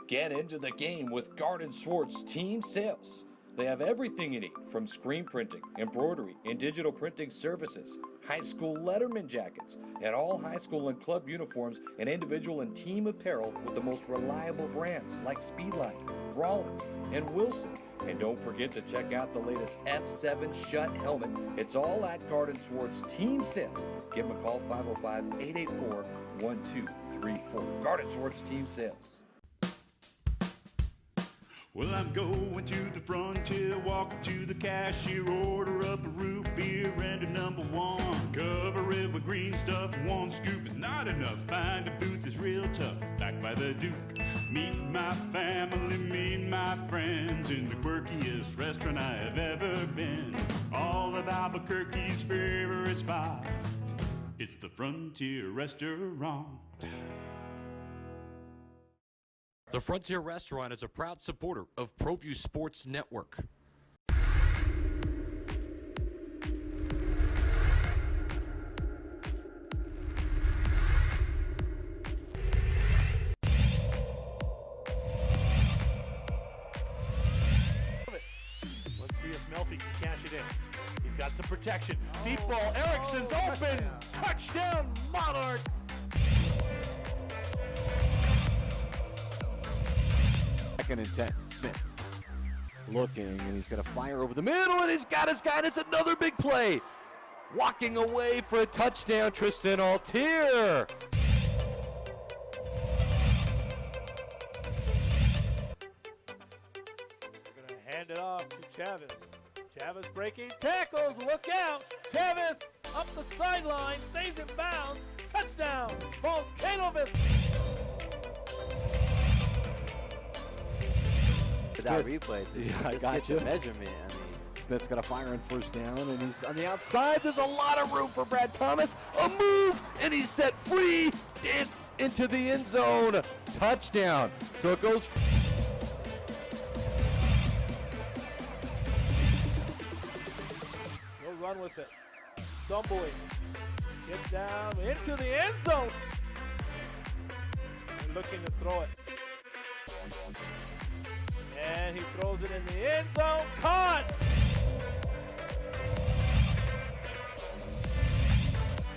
Get into the game with Garden Swartz Team Sales. They have everything you need, from screen printing, embroidery, and digital printing services, high school letterman jackets, and all high school and club uniforms, and individual and team apparel with the most reliable brands like Speedline, Rollins, and Wilson. And don't forget to check out the latest F7 Shut helmet. It's all at Garden Swartz Team Sales. Give them a call, 505-884-1234. Garden Swartz Team Sales. Well, I'm going to the frontier, walking to the cashier, order up a root beer and a number one. Cover it with green stuff, one scoop is not enough. Find a booth is real tough, backed by the Duke. Meet my family, meet my friends in the quirkiest restaurant I have ever been. All of Albuquerque's favorite spot, it's the Frontier Restaurant. The Frontier Restaurant is a proud supporter of ProView Sports Network. Let's see if Melfi can cash it in. He's got some protection. Deep ball, Erickson's open! Touchdown, Monarchs! Second and 10, Smith looking, and he's going to fire over the middle, and he's got his guy, and it's another big play. Walking away for a touchdown, Tristan Altier. They're going to hand it off to Chavez. Chavez breaking tackles, look out! Chavez up the sideline, stays in bounds, touchdown, Volcanovis! That replay to I just got get you. the measurement. I mean, Smith's got a fire on first down, and he's on the outside. There's a lot of room for Brad Thomas. A move, and he's set free. Dance into the end zone. Touchdown. So it goes. He'll run with it. Stumbling. Gets down into the end zone. And looking to throw it. And he throws it in the end zone. Caught!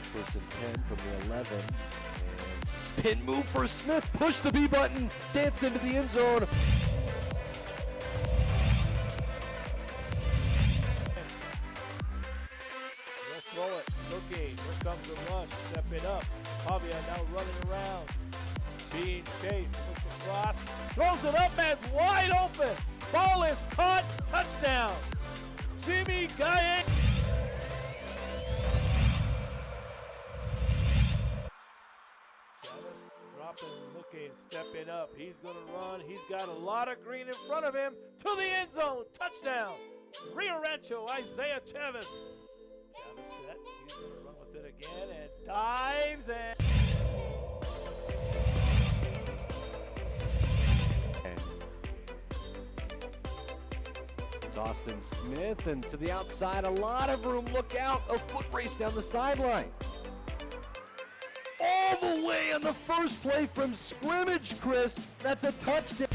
First and 10 from the 11. And spin move for Smith. Push the B button. Dance into the end zone. He'll throw it. Looking. Here comes the rush. Stepping up. Pavia now running around. Being chased. Looks across. Throws it up, man's wide open. Ball is caught. Touchdown. Jimmy Gaye. Chavez dropping, looking, stepping up. He's going to run. He's got a lot of green in front of him. To the end zone. Touchdown. Rio Rancho, Isaiah Chavez. Chavez set. He's going to run with it again and dives and... It's Austin Smith, and to the outside, a lot of room. Look out, a foot race down the sideline. All the way on the first play from scrimmage, Chris. That's a touchdown.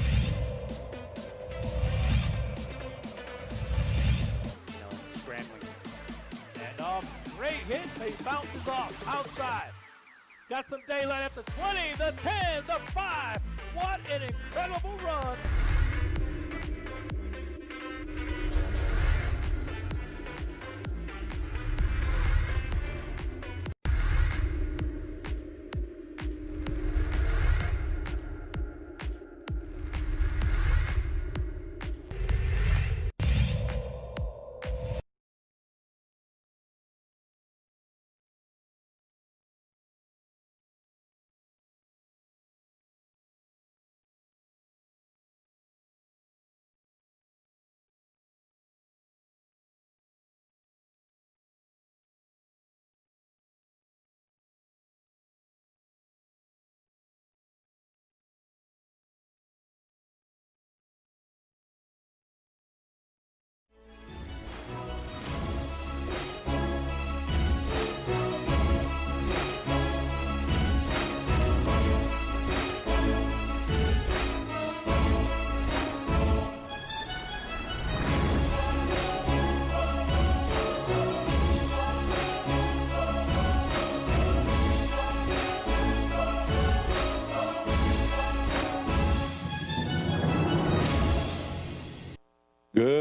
Scrambling. And great hit. He bounces off outside. Got some daylight at the 20, the 10, the 5. What an incredible run.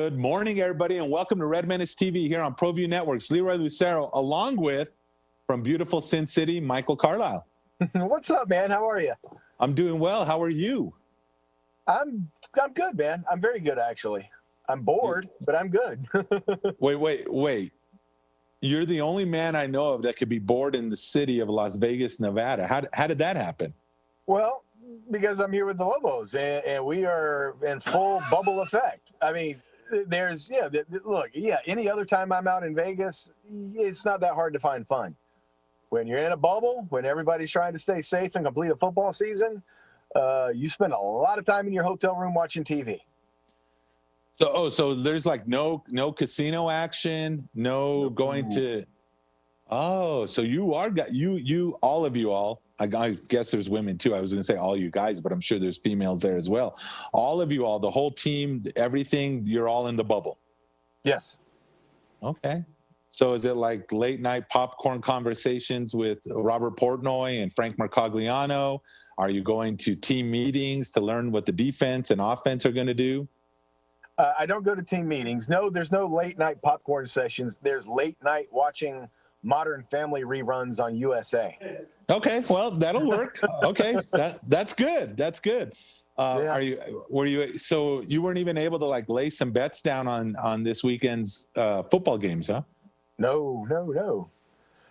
Good morning, everybody, and welcome to Red Menace TV here on ProView Networks. Leroy Lucero, along with, from beautiful Sin City, Michael Carlyle. What's up, man? How are you? I'm doing well. How are you? I'm good, man. I'm very good, actually. I'm bored, but I'm good. Wait. You're the only man I know of that could be bored in the city of Las Vegas, Nevada. How did that happen? Well, because I'm here with the Lobos, and we are in full bubble effect. I mean, any other time I'm out in Vegas, it's not that hard to find fun. When you're in a bubble, when everybody's trying to stay safe and complete a football season, you spend a lot of time in your hotel room watching TV. So there's like no casino action, no going to. Oh, so you are all of you all. I guess there's women too. I was going to say all you guys, but I'm sure there's females there as well. All of you all, the whole team, everything. You're all in the bubble. Yes. Okay. So is it like late night popcorn conversations with Robert Portnoy and Frank Mercogliano? Are you going to team meetings to learn what the defense and offense are going to do? I don't go to team meetings. No, there's no late night popcorn sessions. There's late night watching Modern Family reruns on USA. Okay, well that'll work. Okay, that's good. That's good. So you weren't even able to like lay some bets down on this weekend's football games, huh? No.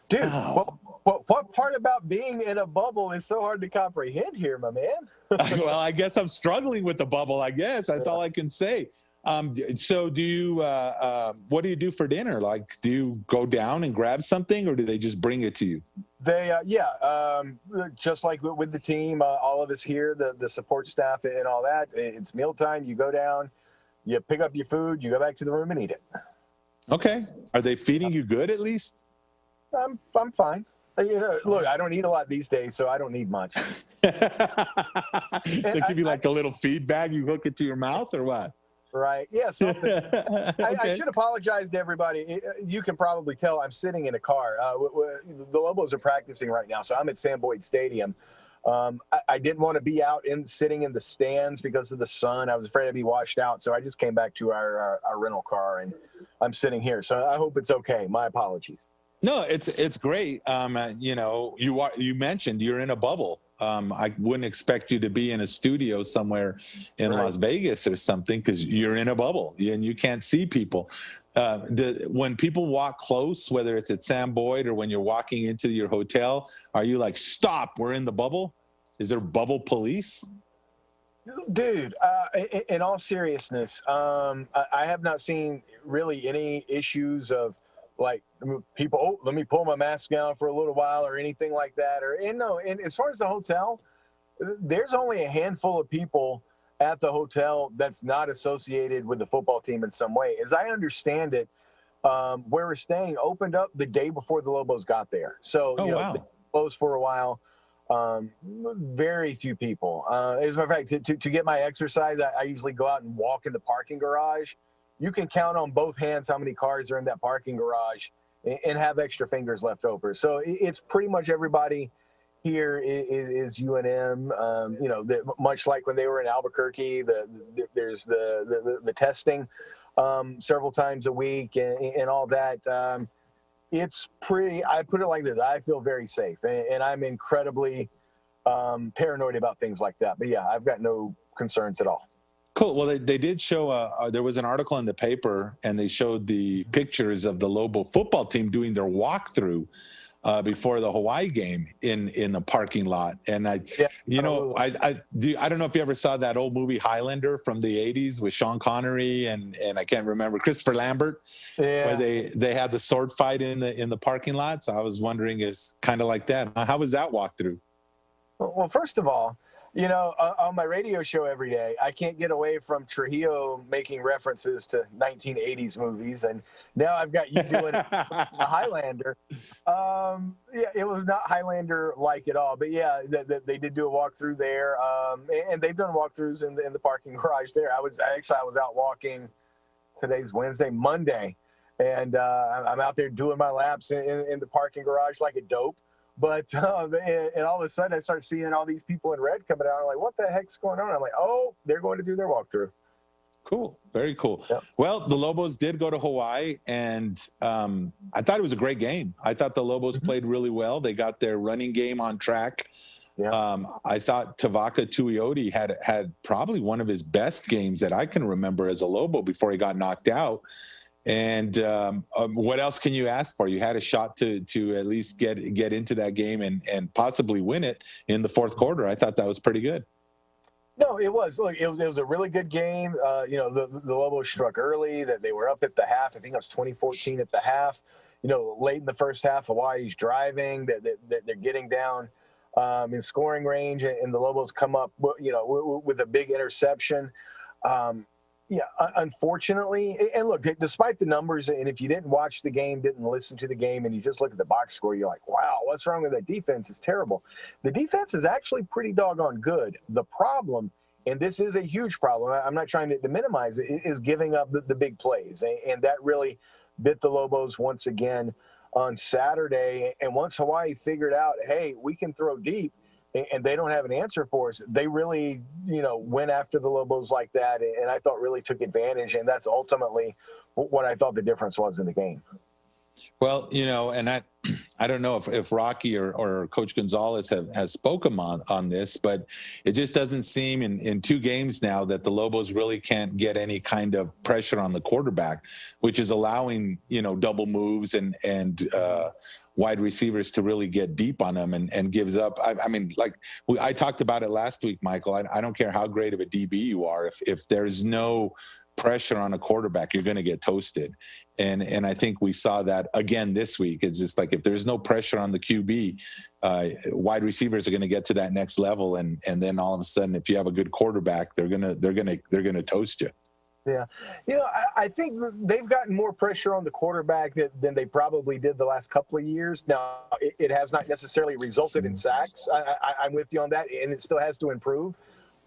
Dude, Oh. what part about being in a bubble is so hard to comprehend here, my man? Well, I guess I'm struggling with the bubble. I guess that's all I can say. So do you, what do you do for dinner? Like, do you go down and grab something or do they just bring it to you? They, just like with the team, all of us here, the support staff and all that, it's mealtime. You go down, you pick up your food, you go back to the room and eat it. Okay. Are they feeding you good at least? I'm fine. Look, I don't eat a lot these days, so I don't need much. So give you like a little feed bag, you hook it to your mouth or what? Right. Yeah. Something. Okay. I should apologize to everybody. You can probably tell I'm sitting in a car. The Lobos are practicing right now, so I'm at Sam Boyd Stadium. I didn't want to be out sitting in the stands because of the sun. I was afraid I'd be washed out, so I just came back to our rental car, and I'm sitting here. So I hope it's okay. My apologies. No, it's great. You mentioned you're in a bubble. I wouldn't expect you to be in a studio somewhere in Las Vegas or something because you're in a bubble and you can't see people. When people walk close, whether it's at Sam Boyd or when you're walking into your hotel, are you like, stop, we're in the bubble? Is there bubble police? Dude, in all seriousness, I have not seen really any issues of like people, let me pull my mask down for a little while or anything like that. And as far as the hotel, there's only a handful of people at the hotel that's not associated with the football team in some way. As I understand it, where we're staying opened up the day before the Lobos got there. So, they closed for a while. Very few people. As a matter of fact, to get my exercise, I usually go out and walk in the parking garage. You can count on both hands how many cars are in that parking garage and have extra fingers left over. So it's pretty much everybody here is UNM. Much like when they were in Albuquerque, there's the testing several times a week and all that. It's pretty, I put it like this, I feel very safe and I'm incredibly paranoid about things like that. But yeah, I've got no concerns at all. Cool. Well, they did show there was an article in the paper and they showed the pictures of the Lobo football team doing their walkthrough before the Hawaii game in the parking lot. And I don't know if you ever saw that old movie Highlander from the 80s with Sean Connery and I can't remember, Christopher Lambert, where they had the sword fight in the parking lot. So I was wondering, it's kind of like that. How was that walkthrough? Well, first of all, on my radio show every day, I can't get away from Trujillo making references to 1980s movies. And now I've got you doing a Highlander. It was not Highlander-like at all. But, yeah, they did do a walkthrough there. And they've done walkthroughs in the parking garage there. I was out walking, today's Wednesday, Monday. And I'm out there doing my laps in the parking garage like a dope. But and all of a sudden I start seeing all these people in red coming out. I'm like, what the heck's going on? I'm like, oh, they're going to do their walkthrough. Cool. Very cool. Yep. Well, the Lobos did go to Hawaii, and I thought it was a great game. I thought the Lobos played really well. They got their running game on track. Yeah. I thought Tavaka Tuioti had probably one of his best games that I can remember as a Lobo before he got knocked out. And what else can you ask for? You had a shot to at least get into that game and possibly win it in the fourth quarter. I thought that was pretty good. No, it was. Look, it was a really good game. The Lobos struck early. That they were up at the half. I think it was 2014 at the half. Late in the first half, Hawaii's driving. That they're getting down in scoring range, and the Lobos come up, with a big interception. Unfortunately, and look, despite the numbers, and if you didn't watch the game, didn't listen to the game, and you just look at the box score, you're like, wow, what's wrong with that defense? It's terrible. The defense is actually pretty doggone good. The problem, and this is a huge problem, I'm not trying to minimize it, is giving up the big plays. And that really bit the Lobos once again on Saturday. And once Hawaii figured out, hey, we can throw deep, and they don't have an answer for us, they really, went after the Lobos like that, and I thought really took advantage, and that's ultimately what I thought the difference was in the game. Well, and I don't know if Rocky or Coach Gonzalez has spoken on this, but it just doesn't seem in two games now that the Lobos really can't get any kind of pressure on the quarterback, which is allowing, double moves and wide receivers to really get deep on them and gives up. I talked about it last week, Michael. I don't care how great of a DB you are. If there's no pressure on a quarterback, you're going to get toasted. And I think we saw that again this week. It's just like, if there's no pressure on the QB, wide receivers are going to get to that next level. And then all of a sudden, if you have a good quarterback, they're going to toast you. Yeah. I think they've gotten more pressure on the quarterback than they probably did the last couple of years. Now, it has not necessarily resulted in sacks. I'm with you on that, and it still has to improve.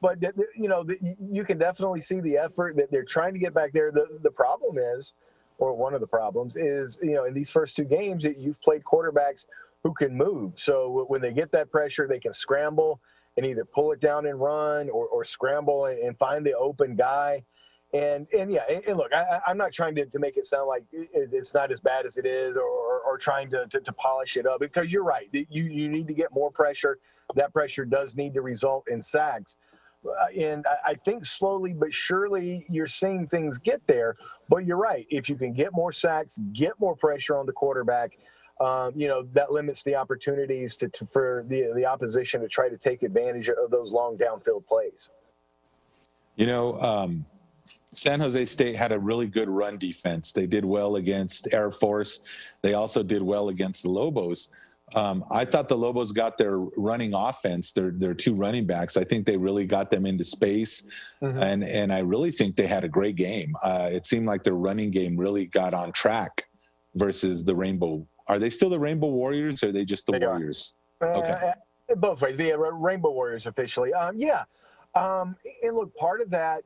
But, you can definitely see the effort that they're trying to get back there. The problem is, or one of the problems is, in these first two games, you've played quarterbacks who can move. So when they get that pressure, they can scramble and either pull it down and run or scramble and find the open guy. And look, I'm not trying to make it sound like it's not as bad as it is or trying to polish it up, because you're right. You need to get more pressure. That pressure does need to result in sacks. And I think slowly but surely you're seeing things get there. But you're right. If you can get more sacks, get more pressure on the quarterback, that limits the opportunities for the opposition to try to take advantage of those long downfield plays. San Jose State had a really good run defense. They did well against Air Force. They also did well against the Lobos. I thought the Lobos got their running offense, their two running backs. I think they really got them into space, and I really think they had a great game. It seemed like their running game really got on track versus the Rainbow. Are they still the Rainbow Warriors, or are they just the Warriors? Okay. Both ways. The Rainbow Warriors officially. And look, part of that,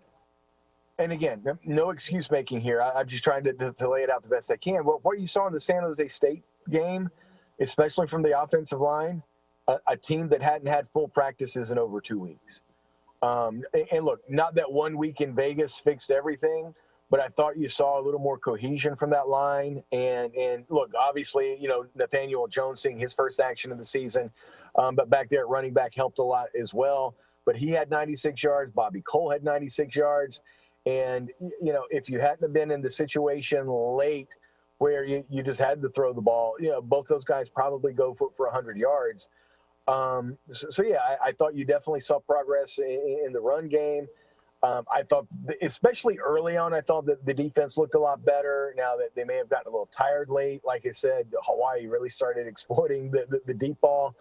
and again, no excuse making here. I'm just trying to lay it out the best I can. But what you saw in the San Jose State game, especially from the offensive line, a team that hadn't had full practices in over 2 weeks. And look, not that 1 week in Vegas fixed everything, but I thought you saw a little more cohesion from that line. And look, obviously, Nathaniel Jones seeing his first action of the season, but back there at running back helped a lot as well. But he had 96 yards. Bobby Cole had 96 yards. And, if you hadn't have been in the situation late where you just had to throw the ball, both those guys probably go for 100 yards. I thought you definitely saw progress in the run game. I thought, especially early on, I thought that the defense looked a lot better. Now that they may have gotten a little tired late, like I said, Hawaii really started exploiting the deep ball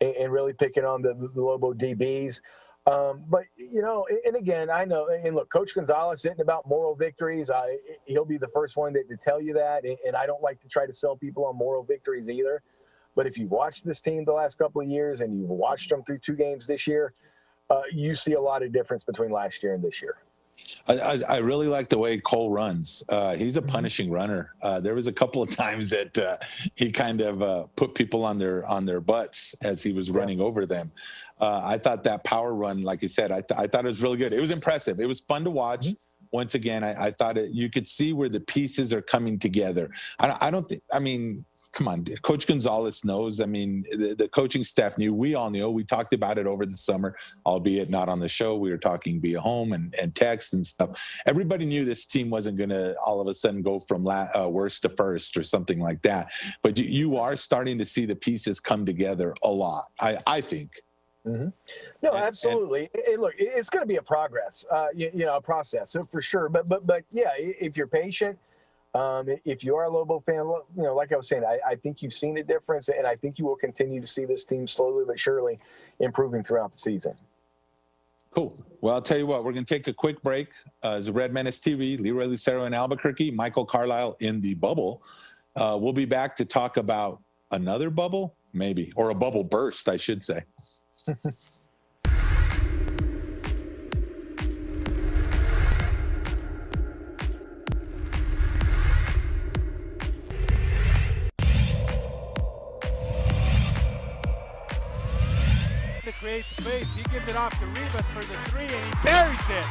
and really picking on the Lobo DBs. But, and again, I know, and look, Coach Gonzalez isn't about moral victories. He'll be the first one to tell you that. And I don't like to try to sell people on moral victories either. But if you've watched this team the last couple of years and you've watched them through 2 games this year, you see a lot of difference between last year and this year. I really like the way Cole runs. He's a punishing runner. There was a couple of times that he kind of put people on their butts as he was running over them. I thought that power run, like you said, I thought it was really good. It was impressive. It was fun to watch. once again, I thought you could see where the pieces are coming together. I don't think, I mean, come on, Coach Gonzalez knows. I mean, the coaching staff knew. We all knew. We talked about it over the summer, albeit not on the show. We were talking via home and text and stuff. Everybody knew this team wasn't going to all of a sudden go from worst to first or something like that. But you are starting to see the pieces come together a lot, I think. Mm-hmm. No, absolutely. Look, it's going to be a process, so for sure. But yeah, if you're patient, if you are a Lobo fan, like I was saying, I think you've seen a difference, and I think you will continue to see this team slowly but surely improving throughout the season. Cool. Well, I'll tell you what, we're going to take a quick break. It's Red Menace TV, Leroy Lucero in Albuquerque, Michael Carlyle in the bubble. We'll be back to talk about another bubble, maybe, or a bubble burst, I should say. To create space, he gives it off to Rivas for the three, and he buries it.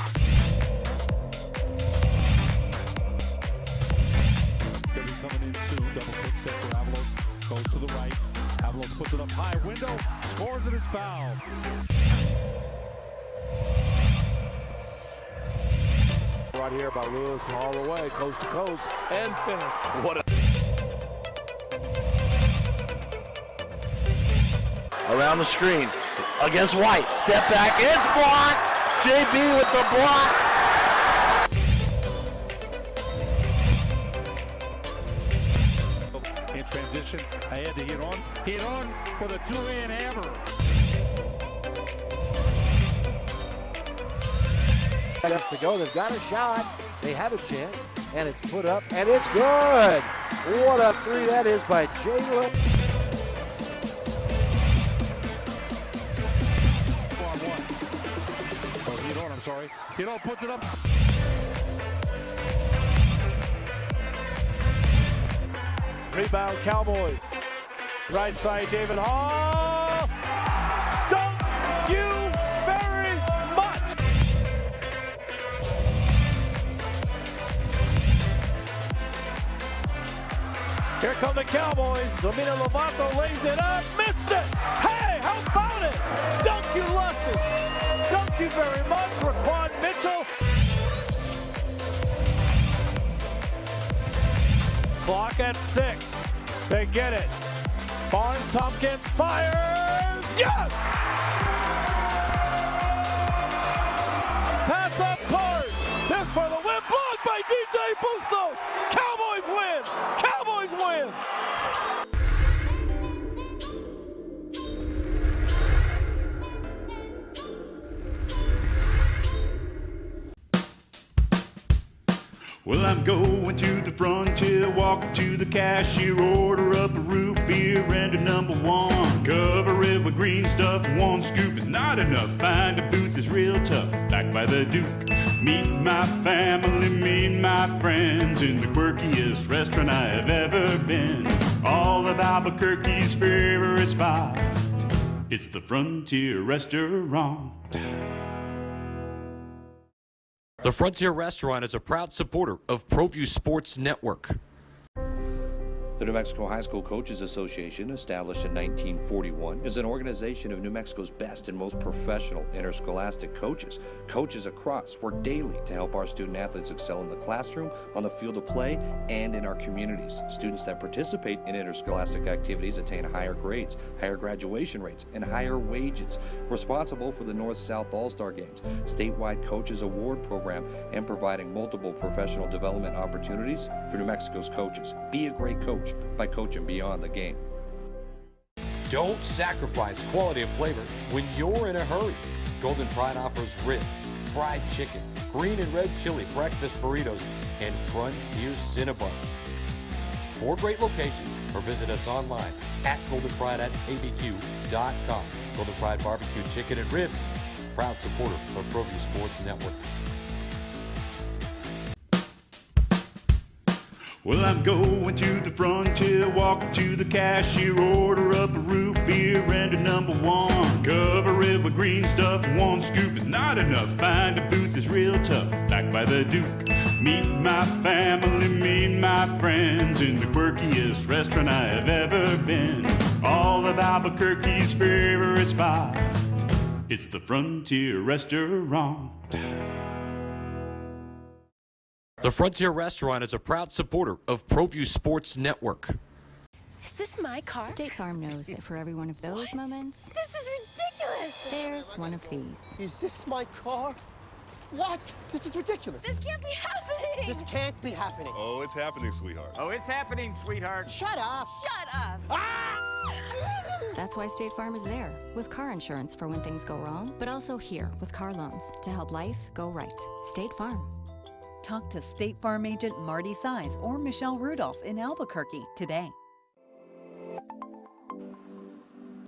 They'll be coming in soon. Double pick set for Avalos. Goes to the right. Avalos puts it up high. Window scores, it is fouled. Right here by Lewis all the way, coast to coast, and finish. What a around the screen against White. Step back, it's blocked. JB with the block. In transition, ahead to hit on for the two-hand hammer. Minutes to go. They've got a shot. They have a chance, and it's put up, and it's good. What a three that is by Jalen. Hidon puts it up. Rebound Cowboys. Right side David Hall. Thank you very much. Here come the Cowboys. Domina Lovato lays it up. Missed it. Hey, how about it? Thank you, Lusses. Thank you very much, Raquan Mitchell. Clock at 6. They get it. Barnes Tompkins fires. Yes! Pass up court. This for the win. Blocked by DJ Bustos. Cowboys win. Cowboys win. Well, I'm going to the frontier, walking to the cashier, order up a root beer and a number one. Cover it with green stuff, one scoop is not enough. Find a booth is real tough, back by the Duke. Meet my family, meet my friends in the quirkiest restaurant I have ever been. All of Albuquerque's favorite spot, it's the Frontier Restaurant. The Frontier Restaurant is a proud supporter of ProView Sports Network. The New Mexico High School Coaches Association, established in 1941, is an organization of New Mexico's best and most professional interscholastic coaches. Coaches across work daily to help our student athletes excel in the classroom, on the field of play, and in our communities. Students that participate in interscholastic activities attain higher grades, higher graduation rates, and higher wages. Responsible for the North-South All-Star Games, statewide Coaches Award Program, and providing multiple professional development opportunities for New Mexico's coaches. Be a great coach by coaching beyond the game. Don't sacrifice quality of flavor when you're in a hurry. Golden Pride offers ribs, fried chicken, green and red chili breakfast burritos, and Frontier Cinnabons. 4 great locations, or visit us online at goldenpride@abq.com. Golden Pride Barbecue Chicken and Ribs, proud supporter of ProView Sports Network. Well, I'm going to the frontier, walking to the cashier, order up a root beer and a number one. Cover it with green stuff, one scoop is not enough. Find a booth is real tough, back by the Duke. Meet my family, meet my friends in the quirkiest restaurant I have ever been. All of Albuquerque's favorite spot, it's the Frontier Restaurant. The Frontier Restaurant is a proud supporter of ProView Sports Network. Is this my car? State Farm knows that for every one of those moments, This is ridiculous! there's one of these. Is this my car? What? This is ridiculous. This can't be happening! This can't be happening. Oh, it's happening, sweetheart. Oh, it's happening, sweetheart. Shut up. Shut up! That's why State Farm is there, with car insurance for when things go wrong, but also here with car loans to help life go right. State Farm. Talk to State Farm agent Marty Size or Michelle Rudolph in Albuquerque today.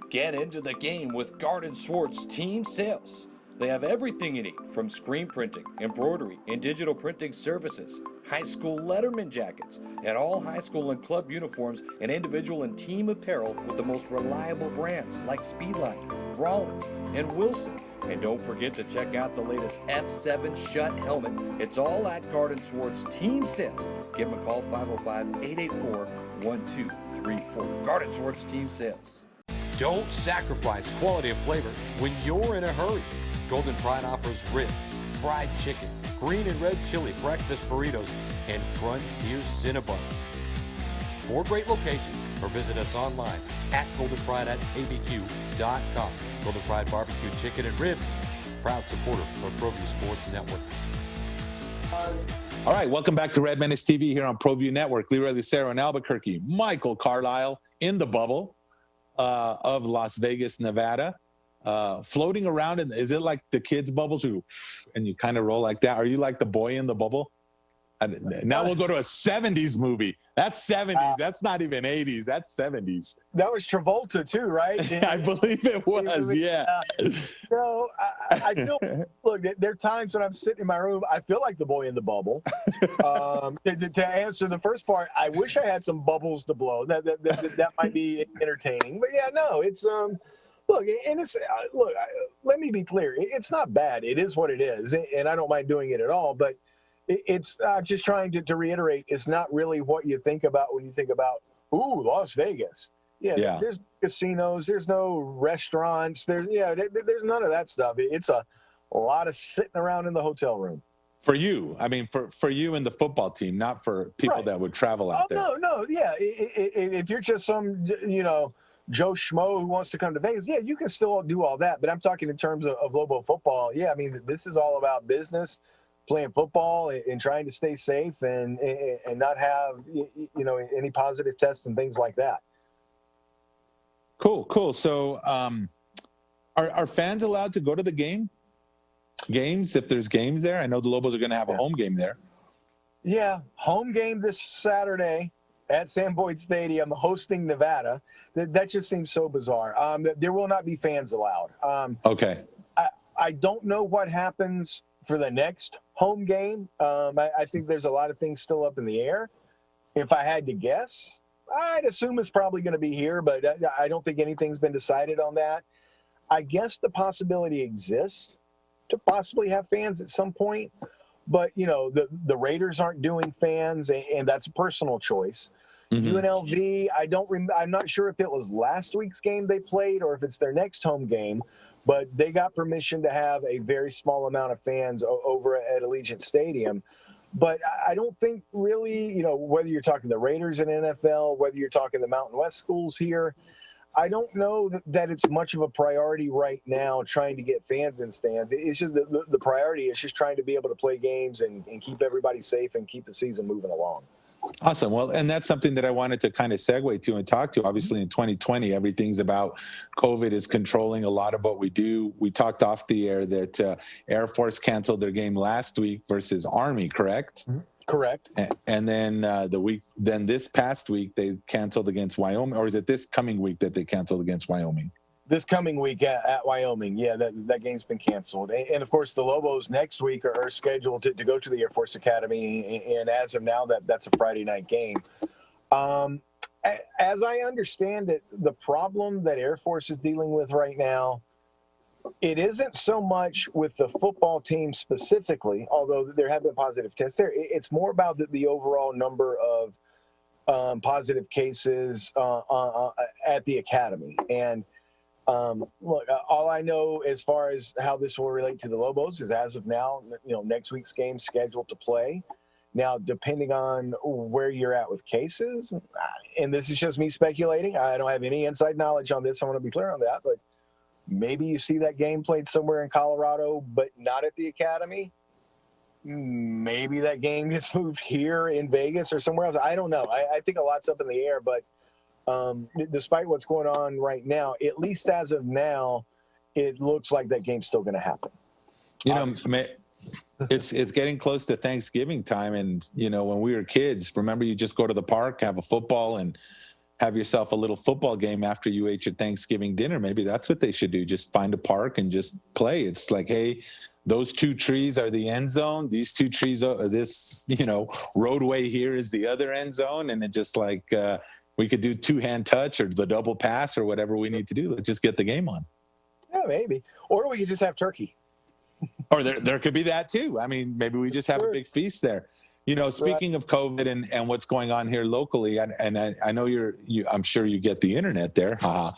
Get into the game with Garden Swartz Team Sales. They have everything you need from screen printing, embroidery, and digital printing services, high school letterman jackets, and all high school and club uniforms and individual and team apparel with the most reliable brands like Speedline, Rawlins, and Wilson. And don't forget to check out the latest F7 Shut helmet. It's all at Garden Swartz Team Sales. Give them a call, 505-884-1234. Garden Swartz Team Sales. Don't sacrifice quality of flavor when you're in a hurry. Golden Pride offers ribs, fried chicken, green and red chili breakfast burritos, and Frontier Cinnabons. 4 great locations, or visit us online at goldenpride@abq.com. Golden Pride Barbecue Chicken and Ribs, proud supporter of ProView Sports Network. All right, welcome back to Red Menace TV here on ProView Network. Leroy Lucero in Albuquerque, Michael Carlyle in the bubble of Las Vegas, Nevada, floating around. Is it like the kids' bubbles and you kind of roll like that? Are you like the boy in the bubble? Now we'll go to a 70s movie. That's 70s. That's not even 80s. That's 70s. That was Travolta too, right? I believe it was, yeah. No, I feel, look, there are times when I'm sitting in my room, I feel like the boy in the bubble. To answer the first part, I wish I had some bubbles to blow. That might be entertaining. But yeah, no, it's, look, and it's, let me be clear. It's not bad. It is what it is. And I don't mind doing it at all. But it's just trying to reiterate, it's not really what you think about when you think about, ooh, Las Vegas. Yeah. There's casinos, there's no restaurants, there's none of that stuff. It's a lot of sitting around in the hotel room. For you, I mean, for you and the football team, not for people that would travel out there. No, yeah. If you're just some, Joe Schmo who wants to come to Vegas, yeah, you can still do all that. But I'm talking in terms of Lobo football. Yeah, I mean, this is all about business, playing football and trying to stay safe and not have, any positive tests and things like that. Cool. So are fans allowed to go to the games if there's games there? I know the Lobos are going to have a home game there. Yeah, home game this Saturday at Sam Boyd Stadium hosting Nevada. That just seems so bizarre. There will not be fans allowed. Okay. I don't know what happens for the next home game. I think there's a lot of things still up in the air. If I had to guess, I'd assume it's probably going to be here, but I don't think anything's been decided on that. I guess the possibility exists to possibly have fans at some point, but the Raiders aren't doing fans, and that's a personal choice. Mm-hmm. UNLV, I'm not sure if it was last week's game they played or if it's their next home game, but they got permission to have a very small amount of fans over at Allegiant Stadium. But I don't think really, whether you're talking the Raiders in NFL, whether you're talking the Mountain West schools here, I don't know that it's much of a priority right now trying to get fans in stands. It's just the priority is just trying to be able to play games and keep everybody safe and keep the season moving along. Awesome. Well, and that's something that I wanted to kind of segue to and talk to. Obviously, in 2020, everything's about COVID is controlling a lot of what we do. We talked off the air that Air Force canceled their game last week versus Army, correct? Mm-hmm. Correct. And then this past week, they canceled against Wyoming. Or is it this coming week that they canceled against Wyoming? this coming week at Wyoming. Yeah, that game's been canceled. And of course, the Lobos next week are scheduled to go to the Air Force Academy. And as of now, that's a Friday night game. As I understand it, the problem that Air Force is dealing with right now, it isn't so much with the football team specifically, although there have been positive tests there. It's more about the overall number of positive cases at the academy. And look, all I know as far as how this will relate to the Lobos is, as of now, next week's game scheduled to play. Now, depending on where you're at with cases, and this is just me speculating, I don't have any inside knowledge on this. I want to be clear on that, but maybe you see that game played somewhere in Colorado, but not at the academy. Maybe that game gets moved here in Vegas or somewhere else. I don't know. I think a lot's up in the air, but despite what's going on right now, at least as of now, it looks like that game's still going to happen. It's getting close to Thanksgiving time. And, when we were kids, remember, you just go to the park, have a football, and have yourself a little football game after you ate your Thanksgiving dinner. Maybe that's what they should do. Just find a park and just play. It's like, hey, those 2 trees are the end zone. These 2 trees are this, roadway here is the other end zone. And it just like, we could do 2-hand touch or the double pass or whatever we need to do. Let's just get the game on. Yeah, maybe. Or we could just have turkey. Or there could be that too. I mean, maybe we just have a big feast there. Speaking of COVID and what's going on here locally, and I know I'm sure you get the internet there. Well,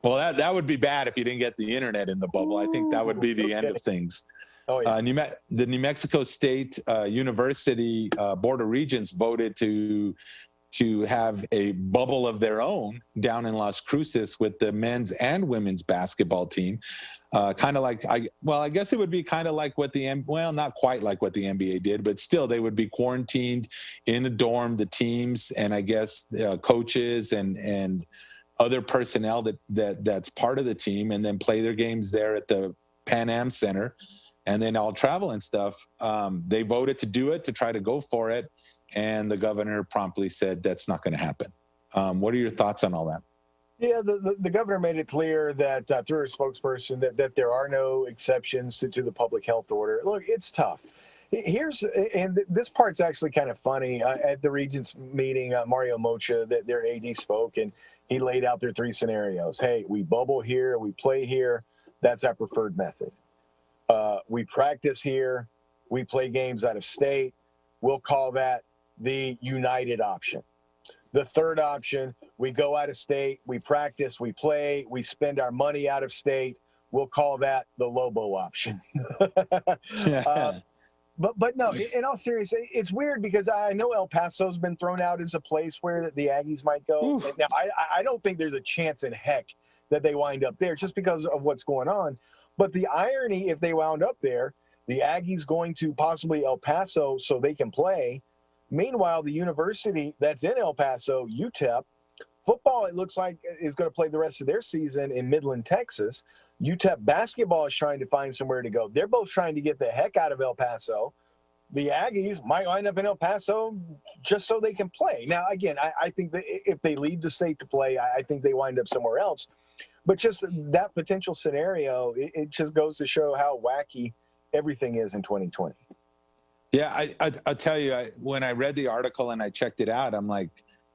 that would be bad if you didn't get the internet in the bubble. I think that would be the end of things. Oh, yeah. The New Mexico State University Board of Regents voted to have a bubble of their own down in Las Cruces with the men's and women's basketball team. Kind of like, I guess it would be kind of like what not quite like what the NBA did, but still they would be quarantined in a dorm, the teams, and I guess coaches and other personnel that's part of the team, and then play their games there at the Pan Am Center, and then all travel and stuff. They voted to do it, to try to go for it. And the governor promptly said that's not going to happen. What are your thoughts on all that? Yeah, the governor made it clear that through her spokesperson that there are no exceptions to the public health order. Look, it's tough. And this part's actually kind of funny. At the Regents meeting, Mario Mocha, their AD, spoke, and he laid out their 3 scenarios. Hey, we bubble here, we play here. That's our preferred method. We practice here, we play games out of state. We'll call that the united option. The third option, we go out of state, we practice, we play, we spend our money out of state. We'll call that the Lobo option. But no, in all seriousness, it's weird because I know El Paso's been thrown out as a place where the Aggies might go. Now, I don't think there's a chance in heck that they wind up there just because of what's going on. But the irony, if they wound up there, the Aggies going to possibly El Paso so they can play. Meanwhile, the university that's in El Paso, UTEP, football, it looks like, is going to play the rest of their season in Midland, Texas. UTEP basketball is trying to find somewhere to go. They're both trying to get the heck out of El Paso. The Aggies might wind up in El Paso just so they can play. Now, again, I think that if they leave the state to play, I think they wind up somewhere else. But just that potential scenario, it just goes to show how wacky everything is in 2020. Yeah, I'll tell you, when I read the article and I checked it out, I'm like,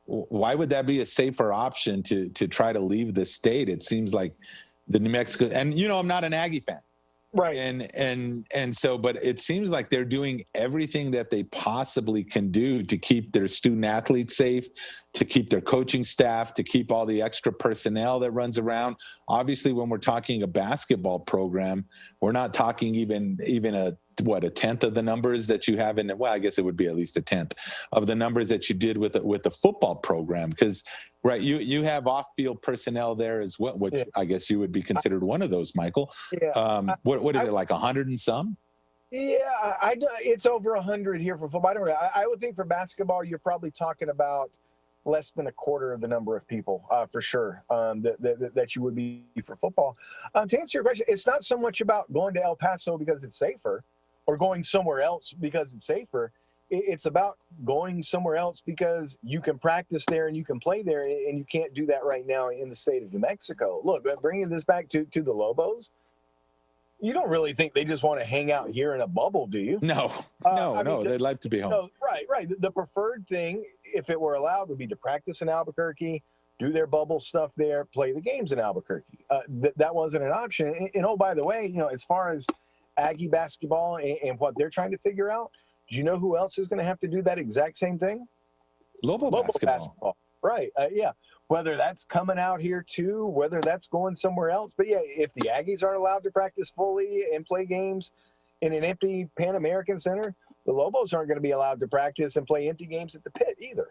why would that be a safer option to try to leave the state? It seems like the New Mexico, and I'm not an Aggie fan. Right. And so, but it seems like they're doing everything that they possibly can do to keep their student athletes safe, to keep their coaching staff, to keep all the extra personnel that runs around. Obviously, when we're talking a basketball program, we're not talking even a tenth of the numbers that you have in, well, I guess it would be at least a tenth of the numbers that you did with the football program. Because, right, you have off-field personnel there as well, which I guess you would be considered one of those, Michael. Yeah. What is it, like 100 and some? Yeah, it's over 100 here for football. I would think for basketball, you're probably talking about less than a quarter of the number of people, for sure, that you would be for football. To answer your question, it's not so much about going to El Paso because it's safer or going somewhere else because it's safer. it's about going somewhere else because you can practice there and you can play there, and you can't do that right now in the state of New Mexico. Look, bringing this back to the Lobos, you don't really think they just want to hang out here in a bubble, do you? No, they'd like to be home. No, right. The preferred thing, if it were allowed, would be to practice in Albuquerque, do their bubble stuff there, play the games in Albuquerque. That wasn't an option. And oh, by the way, as far as Aggie basketball and what they're trying to figure out, do you know who else is going to have to do that exact same thing? Lobo basketball. Right. Yeah. Whether that's coming out here too, whether that's going somewhere else. But yeah, if the Aggies aren't allowed to practice fully and play games in an empty Pan American Center, the Lobos aren't going to be allowed to practice and play empty games at the Pit either.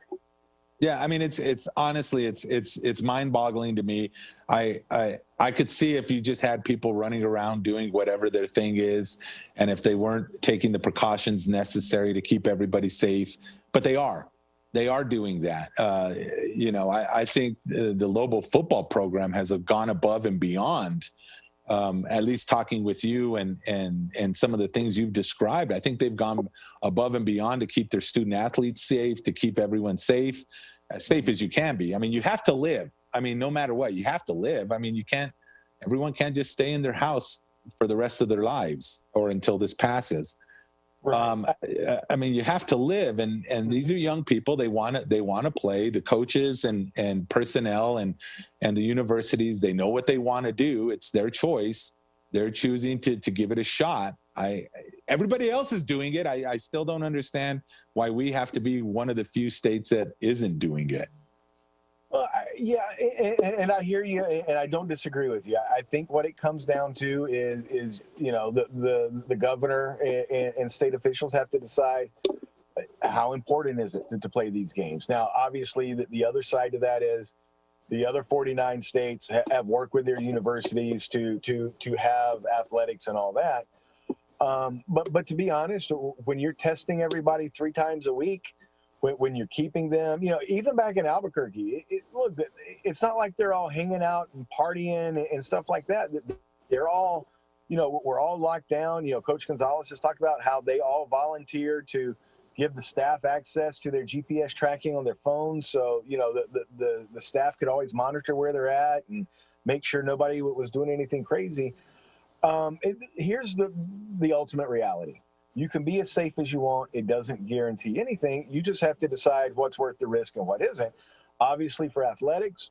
Yeah, I mean, it's honestly, it's mind-boggling to me. I could see if you just had people running around doing whatever their thing is, and if they weren't taking the precautions necessary to keep everybody safe, but they are doing that. I think the Lobo football program has gone above and beyond. At least talking with you and some of the things you've described, I think they've gone above and beyond to keep their student athletes safe, to keep everyone safe, as safe as you can be. I mean, you have to live. I mean, no matter what, you have to live. I mean, everyone can't just stay in their house for the rest of their lives or until this passes. Right. I mean, you have to live, and these are young people. They want to play. The coaches and personnel and the universities, they know what they want to do. It's their choice. They're choosing to give it a shot. Everybody else is doing it. I still don't understand why we have to be one of the few states that isn't doing it. Well, and I hear you, and I don't disagree with you. I think what it comes down to is the governor and state officials have to decide how important is it to play these games. Now, obviously, the other side of that is the other 49 states have worked with their universities to have athletics and all that. But to be honest, when you're testing everybody 3 times a week, when you're keeping them, even back in Albuquerque, look, it's not like they're all hanging out and partying and stuff like that. They're all, we're all locked down. Coach Gonzalez has talked about how they all volunteered to give the staff access to their GPS tracking on their phones. So, the staff could always monitor where they're at and make sure nobody was doing anything crazy. Here's the ultimate reality. You can be as safe as you want. It doesn't guarantee anything. You just have to decide what's worth the risk and what isn't. Obviously, for athletics,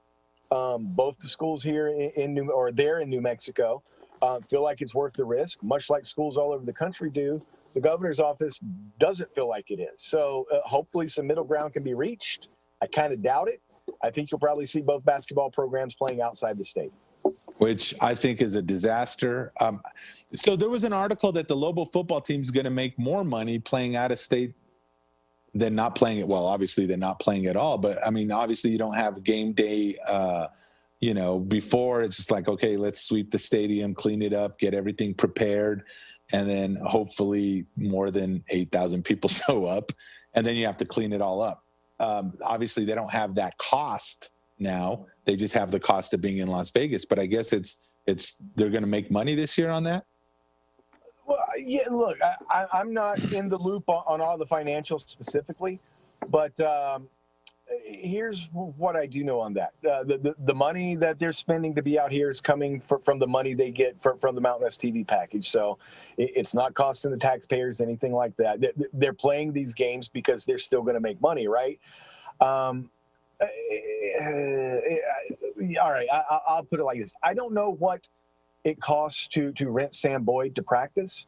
both the schools here in New Mexico feel like it's worth the risk, much like schools all over the country do. The governor's office doesn't feel like it is. So hopefully some middle ground can be reached. I kind of doubt it. I think you'll probably see both basketball programs playing outside the state, which I think is a disaster. So there was an article that the Lobo football team is going to make more money playing out of state than not playing it. Well, obviously they're not playing at all, but I mean, obviously you don't have game day, before. It's just like, okay, let's sweep the stadium, clean it up, get everything prepared. And then hopefully more than 8,000 people show up, and then you have to clean it all up. Obviously they don't have that cost now. They just have the cost of being in Las Vegas, but I guess they're going to make money this year on that. Well, yeah, look, I'm not in the loop on all the financials specifically, but here's what I do know on that. The money that they're spending to be out here is coming from the money they get from the Mountain West TV package. So it's not costing the taxpayers anything like that. They're playing these games because they're still going to make money, right? All right, I'll put it like this. I don't know what it costs to rent Sam Boyd to practice,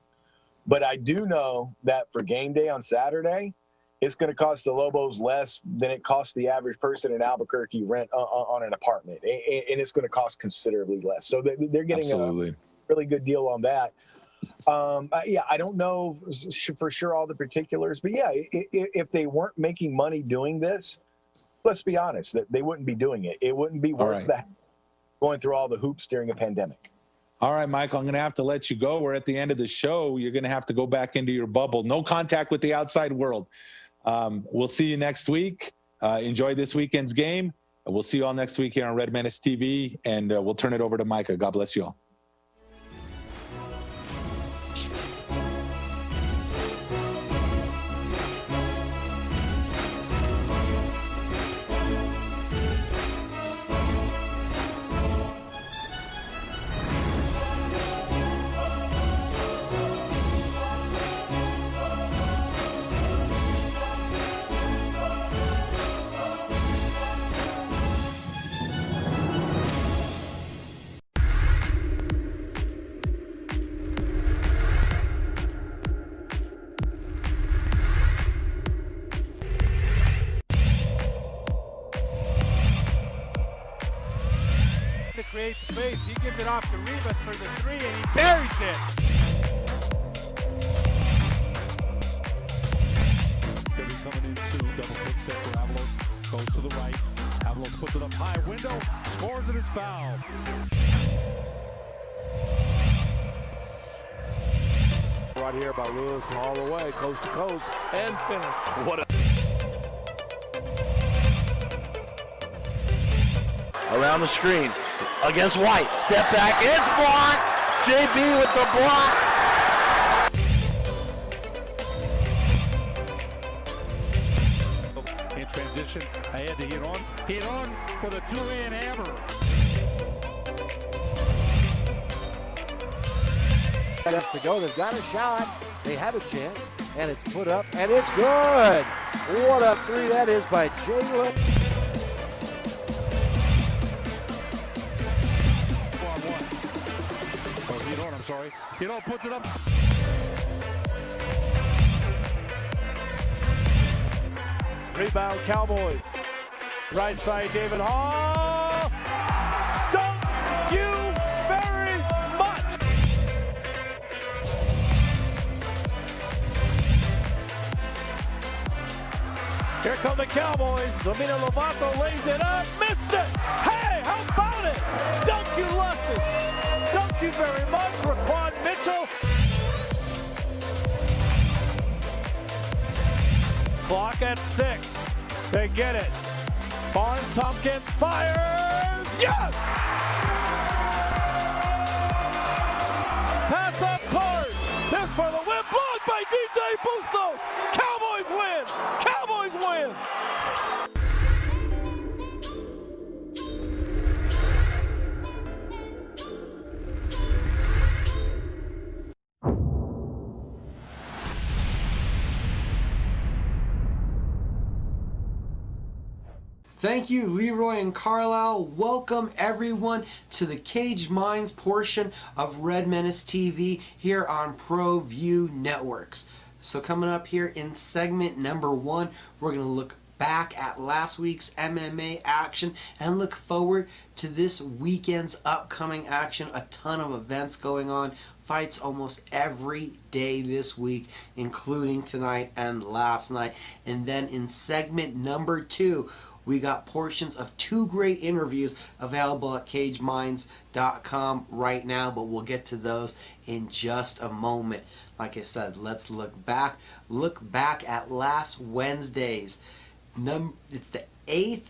but I do know that for game day on Saturday, it's going to cost the Lobos less than it costs the average person in Albuquerque rent on an apartment, and it's going to cost considerably less. So they're getting Absolutely. A really good deal on that. I don't know for sure all the particulars, but yeah, if they weren't making money doing this, let's be honest, that they wouldn't be doing it. It wouldn't be worth that going through all the hoops during a pandemic. All right, Michael, I'm going to have to let you go. We're at the end of the show. You're going to have to go back into your bubble. No contact with the outside world. We'll see you next week. Enjoy this weekend's game. We'll see you all next week here on Red Menace TV, and we'll turn it over to Mika. God bless you all. space. He gives it off to Rivas for the three, and he buries it. They'll be coming in soon. Double pick set for Avalos. Goes to the right. Avalos puts it up high. Window. Scores and is fouled. Right here by Lewis all the way, coast to coast, and finish. What a... Around the screen. Against White. Step back. It's blocked. JB with the block. In transition. Ahead to hit on. Hit on for the two-hand hammer. Minutes to go. They've got a shot. They have a chance, and it's put up, and it's good. What a three that is by Jalen. I'm sorry. Hidon puts it up. Rebound Cowboys. Right side David Hall. Thank you very much. Here come the Cowboys. Lamina Lovato lays it up. Missed it. Hey, how about it? Thank you, Lusses. Thank you very much, Raquan Mitchell. Clock at 6. They get it. Barnes Tompkins fires. Yes! Pass up court. This for the win. Blocked by DJ Bustos. Cowboys win. Cowboys win. Thank you, Leroy and Carlyle. Welcome everyone to the Caged Minds portion of Red Menace TV here on ProView Networks. So coming up here in segment number 1, we're going to look back at last week's MMA action and look forward to this weekend's upcoming action. A ton of events going on. Fights almost every day this week, including tonight and last night. And then in segment number 2, we got portions of 2 great interviews available at cageminds.com right now, but we'll get to those in just a moment. Like I said, let's look back at last Wednesday's. It's the 8th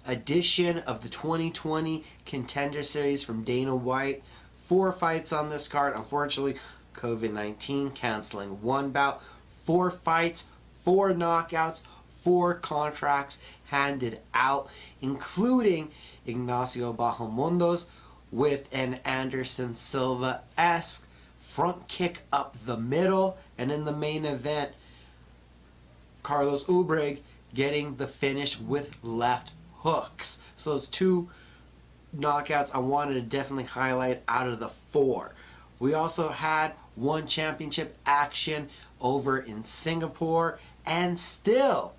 edition of the 2020 Contender Series from Dana White. 4 fights on this card. Unfortunately, COVID-19 canceling 1 bout. 4 fights, 4 knockouts, 4 contracts handed out, including Ignacio Bahamondos with an Anderson Silva-esque front kick up the middle, and in the main event, Carlos Ubrig getting the finish with left hooks. So those 2 knockouts I wanted to definitely highlight out of the 4. We also had 1 championship action over in Singapore, and still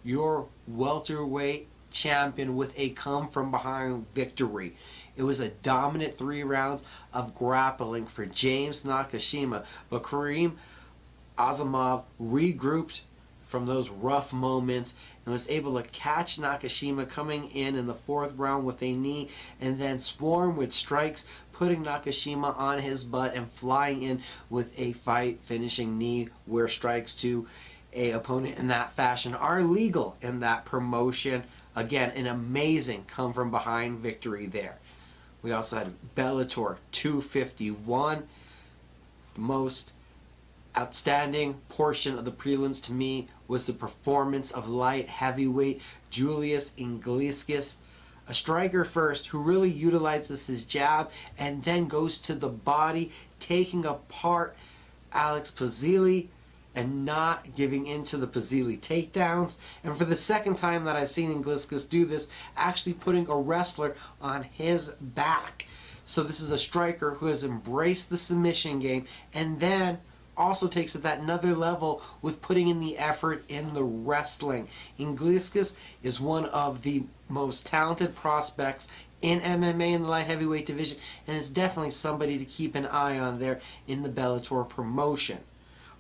your welterweight champion with a come-from-behind victory. It was a dominant 3 rounds of grappling for James Nakashima, but Kareem Azamov regrouped from those rough moments and was able to catch Nakashima coming in the 4th round with a knee, and then swarm with strikes, putting Nakashima on his butt and flying in with a fight-finishing knee where strikes to a opponent in that fashion are legal in that promotion. Again, an amazing come-from-behind victory there. We also had Bellator 251. The most outstanding portion of the prelims to me was the performance of light heavyweight Julius Iglesias, a striker first who really utilizes his jab and then goes to the body, taking apart Alex Pazili and not giving in to the Pazili takedowns. And for the second time that I've seen Iglesias do this, actually putting a wrestler on his back. So this is a striker who has embraced the submission game and then also takes it that another level with putting in the effort in the wrestling. Ingliskas is one of the most talented prospects in MMA in the light heavyweight division, and is definitely somebody to keep an eye on there in the Bellator promotion.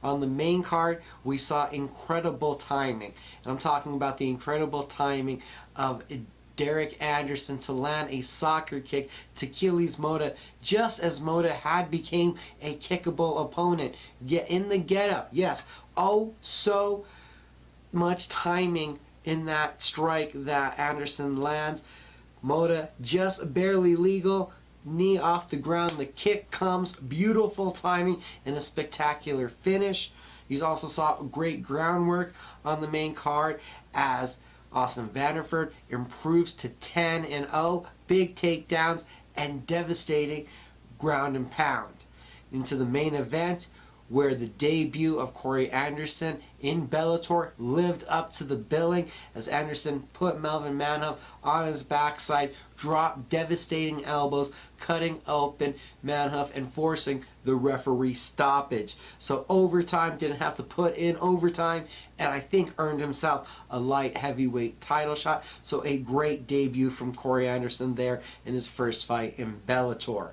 On the main card, we saw incredible timing, and I'm talking about the incredible timing of Derek Anderson to land a soccer kick to Achilles Mota just as Mota had became a kickable opponent. Get in the getup. Yes. Oh, so much timing in that strike that Anderson lands. Mota just barely legal. Knee off the ground. The kick comes. Beautiful timing and a spectacular finish. You also saw great groundwork on the main card as Austin Vanderford improves to 10-0, big takedowns, and devastating ground and pound. Into the main event, where the debut of Corey Anderson in Bellator lived up to the billing as Anderson put Melvin Manhoef on his backside, dropped devastating elbows, cutting open Manhoef and forcing the referee stoppage. So overtime, didn't have to put in overtime, and I think earned himself a light heavyweight title shot. So a great debut from Corey Anderson there in his first fight in Bellator.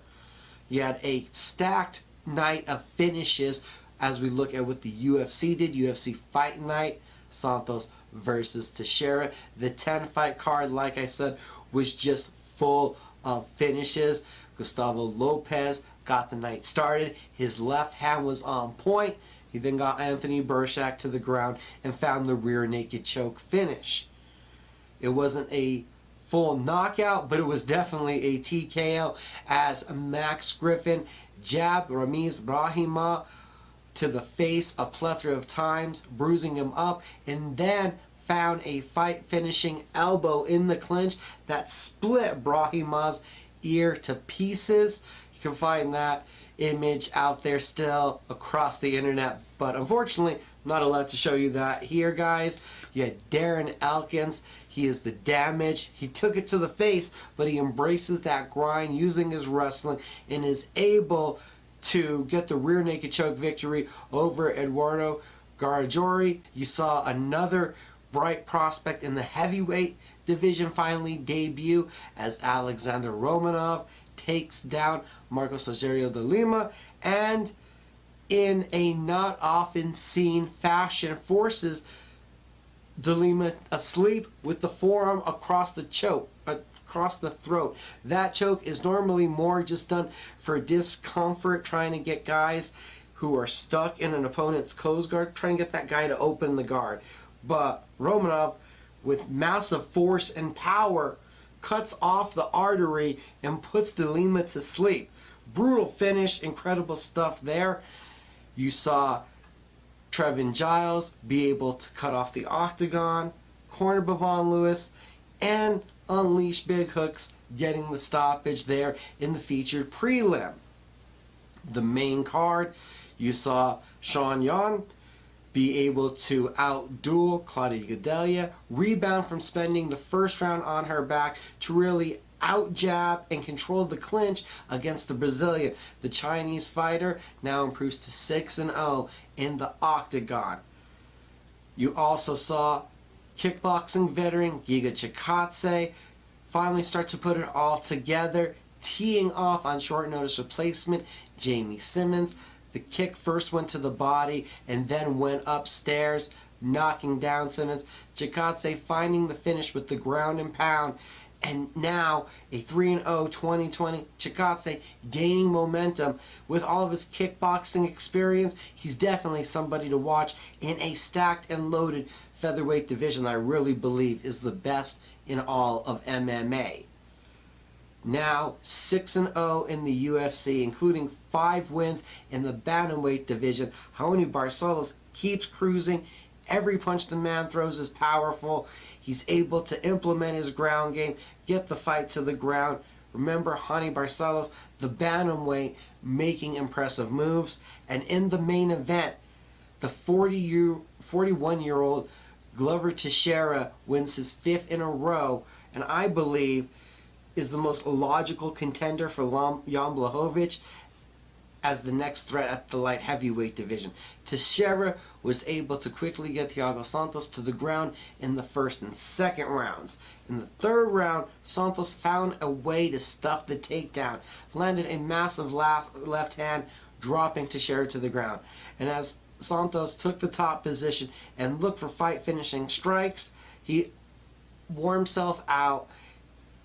You had a stacked night of finishes as we look at what the UFC did. UFC Fight Night, Santos versus Teixeira. The 10-fight card, like I said, was just full of finishes. Gustavo Lopez got the night started. His left hand was on point. He then got Anthony Burchak to the ground and found the rear naked choke finish. It wasn't a full knockout, but it was definitely a TKO as Max Griffin jabbed Ramiz Brahima to the face a plethora of times, bruising him up, and then found a fight-finishing elbow in the clinch that split Brahima's ear to pieces. You can find that image out there still across the internet, but unfortunately, I'm not allowed to show you that here, guys. You had Darren Elkins. He is the damage. He took it to the face, but he embraces that grind using his wrestling and is able to get the rear naked choke victory over Eduardo Garagori. You saw another bright prospect in the heavyweight division finally debut as Alexander Romanov takes down Marcos Rogerio de Lima, and in a not often seen fashion forces De Lima asleep with the forearm across the choke, across the throat. That choke is normally more just done for discomfort, trying to get guys who are stuck in an opponent's closed guard, trying to get that guy to open the guard. But Romanov, with massive force and power, cuts off the artery and puts De Lima to sleep. Brutal finish, incredible stuff there. You saw Trevin Giles be able to cut off the octagon, corner Bevon Lewis, and unleash big hooks, getting the stoppage there in the featured prelim. The main card, you saw Sean Yan be able to outduel Claudia Gadelha, rebound from spending the first round on her back to really out-jab and control the clinch against the Brazilian. The Chinese fighter now improves to 6-0 in the octagon. You also saw kickboxing veteran Giga Chikadze finally start to put it all together, teeing off on short notice replacement Jamie Simmons. The kick first went to the body and then went upstairs, knocking down Simmons. Chikadze finding the finish with the ground and pound. And now a 3-0 2020. Chikadze gaining momentum with all of his kickboxing experience. He's definitely somebody to watch in a stacked and loaded featherweight division I really believe is the best in all of MMA. Now 6-0 in the UFC, including 5 wins in the bantamweight division. Raoni Barcelos keeps cruising. Every punch the man throws is powerful. He's able to implement his ground game, get the fight to the ground. Remember, Raoni Barcelos, the bantamweight, making impressive moves. And in the main event, the 41-year-old Glover Teixeira wins his 5th in a row, and I believe is the most logical contender for Jan Blachowicz, as the next threat at the light heavyweight division. Teixeira was able to quickly get Thiago Santos to the ground in the first and second rounds. In the third round, Santos found a way to stuff the takedown, landed a massive left hand, dropping Teixeira to the ground. And as Santos took the top position and looked for fight finishing strikes, he wore himself out,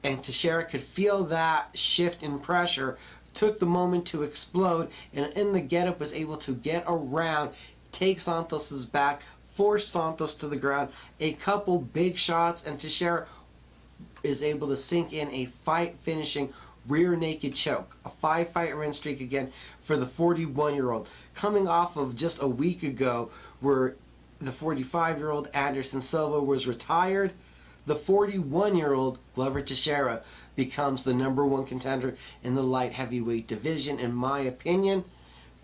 and Teixeira could feel that shift in pressure, took the moment to explode, and in the getup was able to get around, take Santos's back, force Santos to the ground, a couple big shots, and Teixeira is able to sink in a fight finishing rear naked choke. A 5-fight win streak again for the 41-year-old, coming off of just a week ago where the 45-year-old Anderson Silva was retired. The 41-year-old Glover Teixeira becomes the #1 contender in the light heavyweight division, in my opinion.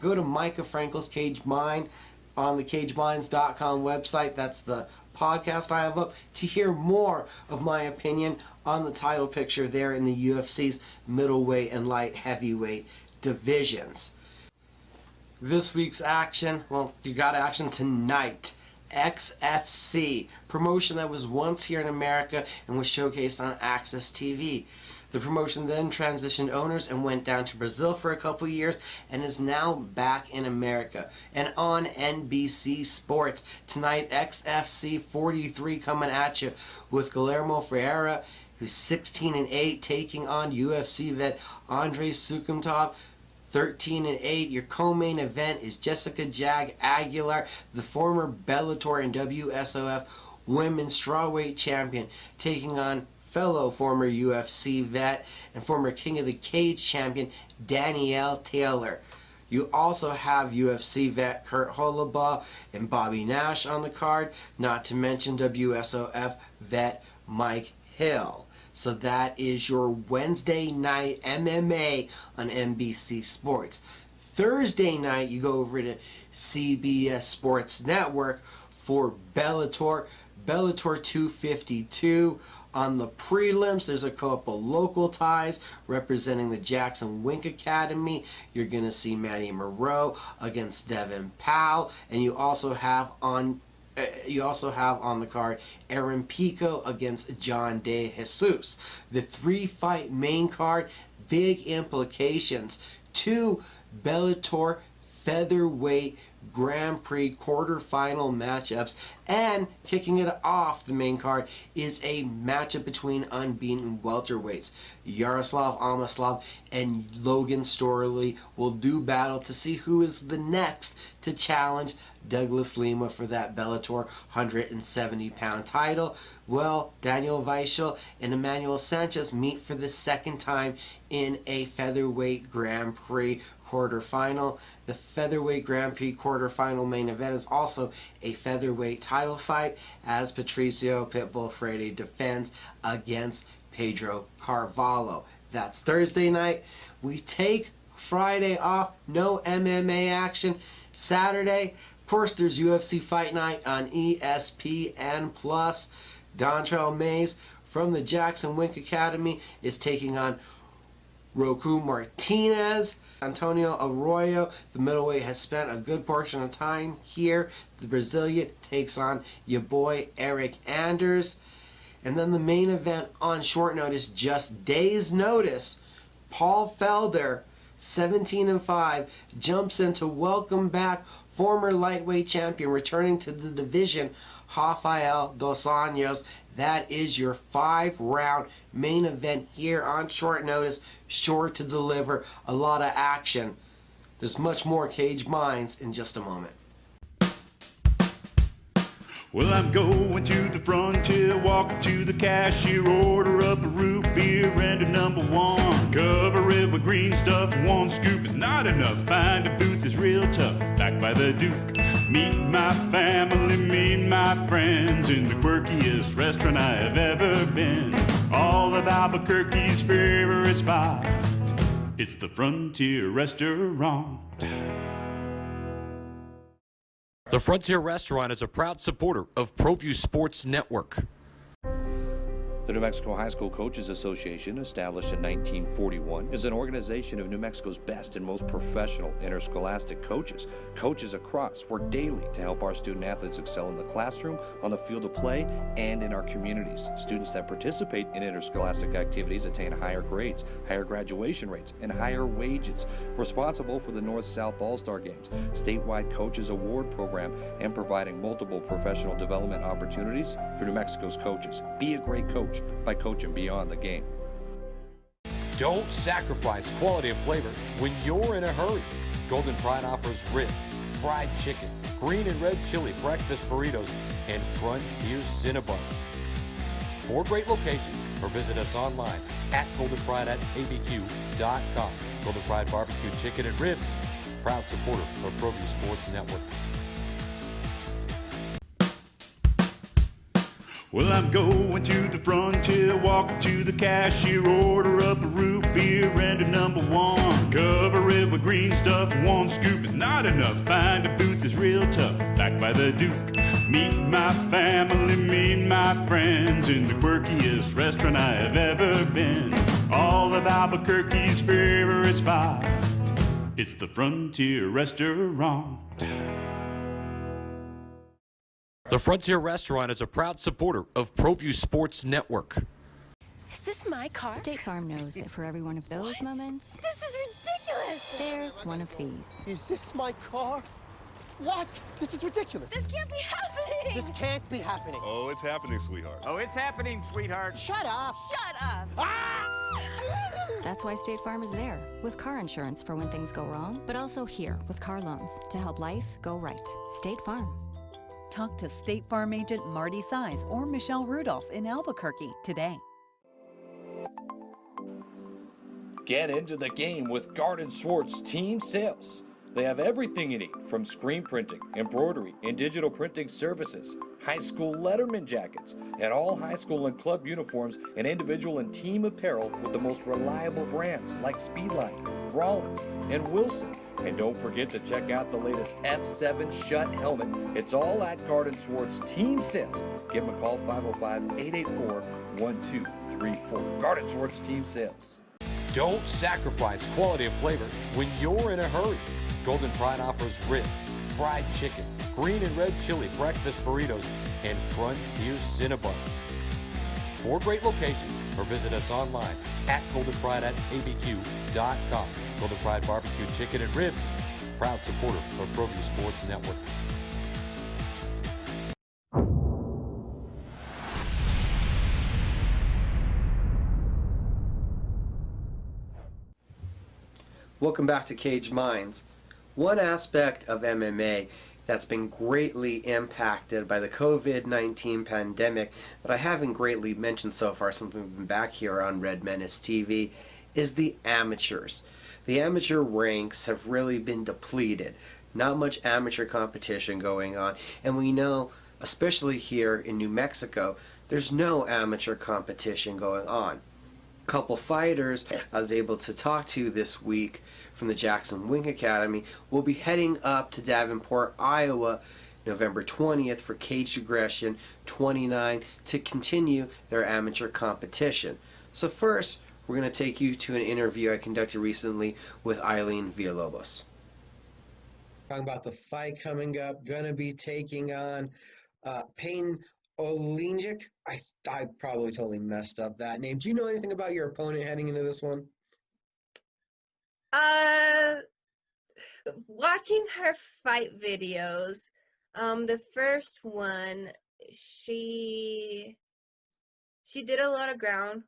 Go to Mika Frankl's Cage Mind on the CageMinds.com website. That's the podcast I have up to hear more of my opinion on the title picture there in the UFC's middleweight and light heavyweight divisions. This week's action, well, you got action tonight. XFC, promotion that was once here in America and was showcased on Access TV. The promotion then transitioned owners and went down to Brazil for a couple years and is now back in America and on NBC Sports. Tonight, XFC 43 coming at you with Guillermo Ferreira, who's 16-8, taking on UFC vet Andrei Sukumtov, 13-8. Your co-main event is Jessica Jag Aguilar, the former Bellator and WSOF women's strawweight champion, taking on fellow former UFC vet and former King of the Cage champion Danielle Taylor. You also have UFC vet Kurt Holobaugh and Bobby Nash on the card, not to mention WSOF vet Mike Hill. So that is your Wednesday night MMA on NBC Sports. Thursday night, you go over to CBS Sports Network for Bellator 252. On the prelims, there's a couple local ties representing the Jackson Wink Academy. You're going to see Manny Moreau against Devin Powell, and you also have on the card Aaron Pico against John De Jesus. The 3-fight main card, big implications. 2 Bellator featherweight Grand Prix quarterfinal matchups, and kicking it off the main card is a matchup between unbeaten welterweights. Yaroslav Amaslov and Logan Storley will do battle to see who is the next to challenge Douglas Lima for that Bellator 170-pound title. Well, Daniel Weichel and Emmanuel Sanchez meet for the second time in a featherweight Grand Prix quarterfinal. The featherweight Grand Prix quarterfinal main event is also a featherweight title fight as Patricio Pitbull Freire defends against Pedro Carvalho. That's Thursday night. We take Friday off, no MMA action. Saturday, of course, there's UFC Fight Night on ESPN+. Dontrell Mays from the Jackson Wink Academy is taking on Roku Martinez. Antonio Arroyo, the middleweight, has spent a good portion of time here. The Brazilian takes on your boy Eric Anders. And then the main event on short notice, just days notice, Paul Felder, 17-5, jumps in to welcome back former lightweight champion returning to the division, Rafael Dos Anjos. That is your 5-round main event here on short notice, sure to deliver a lot of action. There's much more Cage Minds in just a moment. Well, I'm going to the frontier, walking to the cashier, order up a root beer and a #1. Cover it with green stuff, 1 scoop is not enough. Find a booth is real tough, back by the Duke. Meet my family, meet my friends in the quirkiest restaurant I have ever been. All of Albuquerque's favorite spot, it's the Frontier Restaurant. The Frontier Restaurant is a proud supporter of ProView Sports Network. The New Mexico High School Coaches Association, established in 1941, is an organization of New Mexico's best and most professional interscholastic coaches. Coaches across work daily to help our student athletes excel in the classroom, on the field of play, and in our communities. Students that participate in interscholastic activities attain higher grades, higher graduation rates, and higher wages. Responsible for the North-South All-Star Games, statewide Coaches Award Program, and providing multiple professional development opportunities for New Mexico's coaches. Be a great coach by coaching beyond the game. Don't sacrifice quality of flavor when you're in a hurry. Golden Pride offers ribs, fried chicken, green and red chili breakfast burritos, and Frontier Cinnabons. 4 great locations, or visit us online at goldenpride@abq.com. Golden Pride Barbecue Chicken and Ribs, proud supporter of ProView Sports Network. Well, I'm going to the frontier, walking to the cashier, order up a root beer and a number 1. Cover it with green stuff, 1 scoop is not enough. Find a booth is real tough, back by the Duke. Meet my family, meet my friends in the quirkiest restaurant I have ever been. All of Albuquerque's favorite spot, it's the Frontier Restaurant. The Frontier Restaurant is a proud supporter of ProView Sports Network. Is this my car? State Farm knows that for every one of those moments, This is ridiculous! there's one of these. Is this my car? What? This is ridiculous. This can't be happening! This can't be happening. Oh, it's happening, sweetheart. Oh, it's happening, sweetheart. Shut up. Shut up! That's why State Farm is there, with car insurance for when things go wrong, but also here with car loans to help life go right. State Farm. Talk to State Farm agent Marty Size or Michelle Rudolph in Albuquerque today. Get into the game with Garden Swartz Team Sales. They have everything you need, from screen printing, embroidery, and digital printing services, high school letterman jackets, and all high school and club uniforms, and individual and team apparel with the most reliable brands like Speedline, Rollins, and Wilson. And don't forget to check out the latest F7 Shut helmet. It's all at Garden Swartz Team Sales. Give them a call, 505-884-1234. Garden Swartz Team Sales. Don't sacrifice quality of flavor when you're in a hurry. Golden Pride offers ribs, fried chicken, green and red chili breakfast burritos, and Frontier Cinnabons. 4 great locations, or visit us online at goldenpride@abq.com. Golden Pride Barbecue Chicken and Ribs, proud supporter of ProView Sports Network. Welcome back to Cage Minds. One aspect of MMA that's been greatly impacted by the COVID-19 pandemic that I haven't greatly mentioned so far since we've been back here on Red Menace TV is the amateurs. The amateur ranks have really been depleted. Not much amateur competition going on, and we know, especially here in New Mexico, there's no amateur competition going on. Couple fighters I was able to talk to this week from the Jackson Wing Academy will be heading up to Davenport, Iowa, November 20th for Cage Aggression 29 to continue their amateur competition. So first, we're going to take you to an interview I conducted recently with Eileen Villalobos. Talking about the fight coming up, going to be taking on Payne Olenek. I probably totally messed up that name. Do you know anything about your opponent heading into this one? Watching her fight videos, the first one, she did a lot of ground.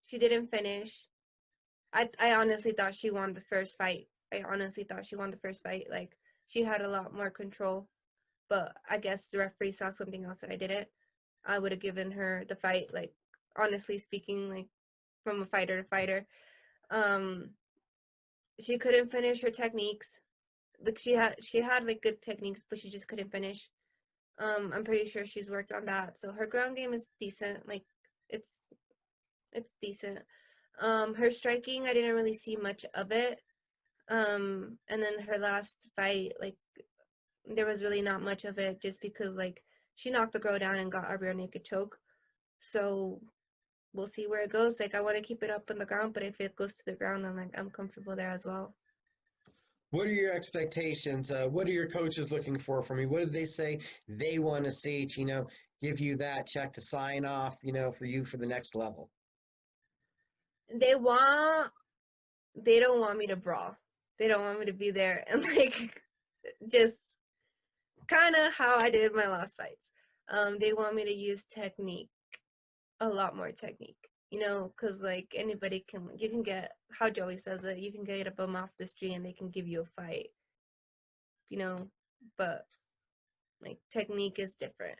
She didn't finish. I honestly thought she won the first fight. Like, she had a lot more control. But I guess the referee saw something else that I didn't. I would have given her the fight, like, honestly speaking, like, from a fighter to fighter. She couldn't finish her techniques. Like, she had like good techniques, but she just couldn't finish. I'm pretty sure she's worked on that. So her ground game is decent. Like, it's decent. Her striking, I didn't really see much of it. And then her last fight, like, there was really not much of it, just because, like, she knocked the girl down and got a rear naked choke. So we'll see where it goes. Like, I want to keep it up on the ground, but if it goes to the ground, then like I'm comfortable there as well. What are your expectations? What are your coaches looking for from you? What do they say they want to see to, give you that check to sign off, for you for the next level? They don't want me to brawl. They don't want me to be there and like just kind of how I did my last fights. They want me to use technique, a lot more technique, because like anybody you can get, how Joey says it, you can get a bum off the street and they can give you a fight, but like technique is different.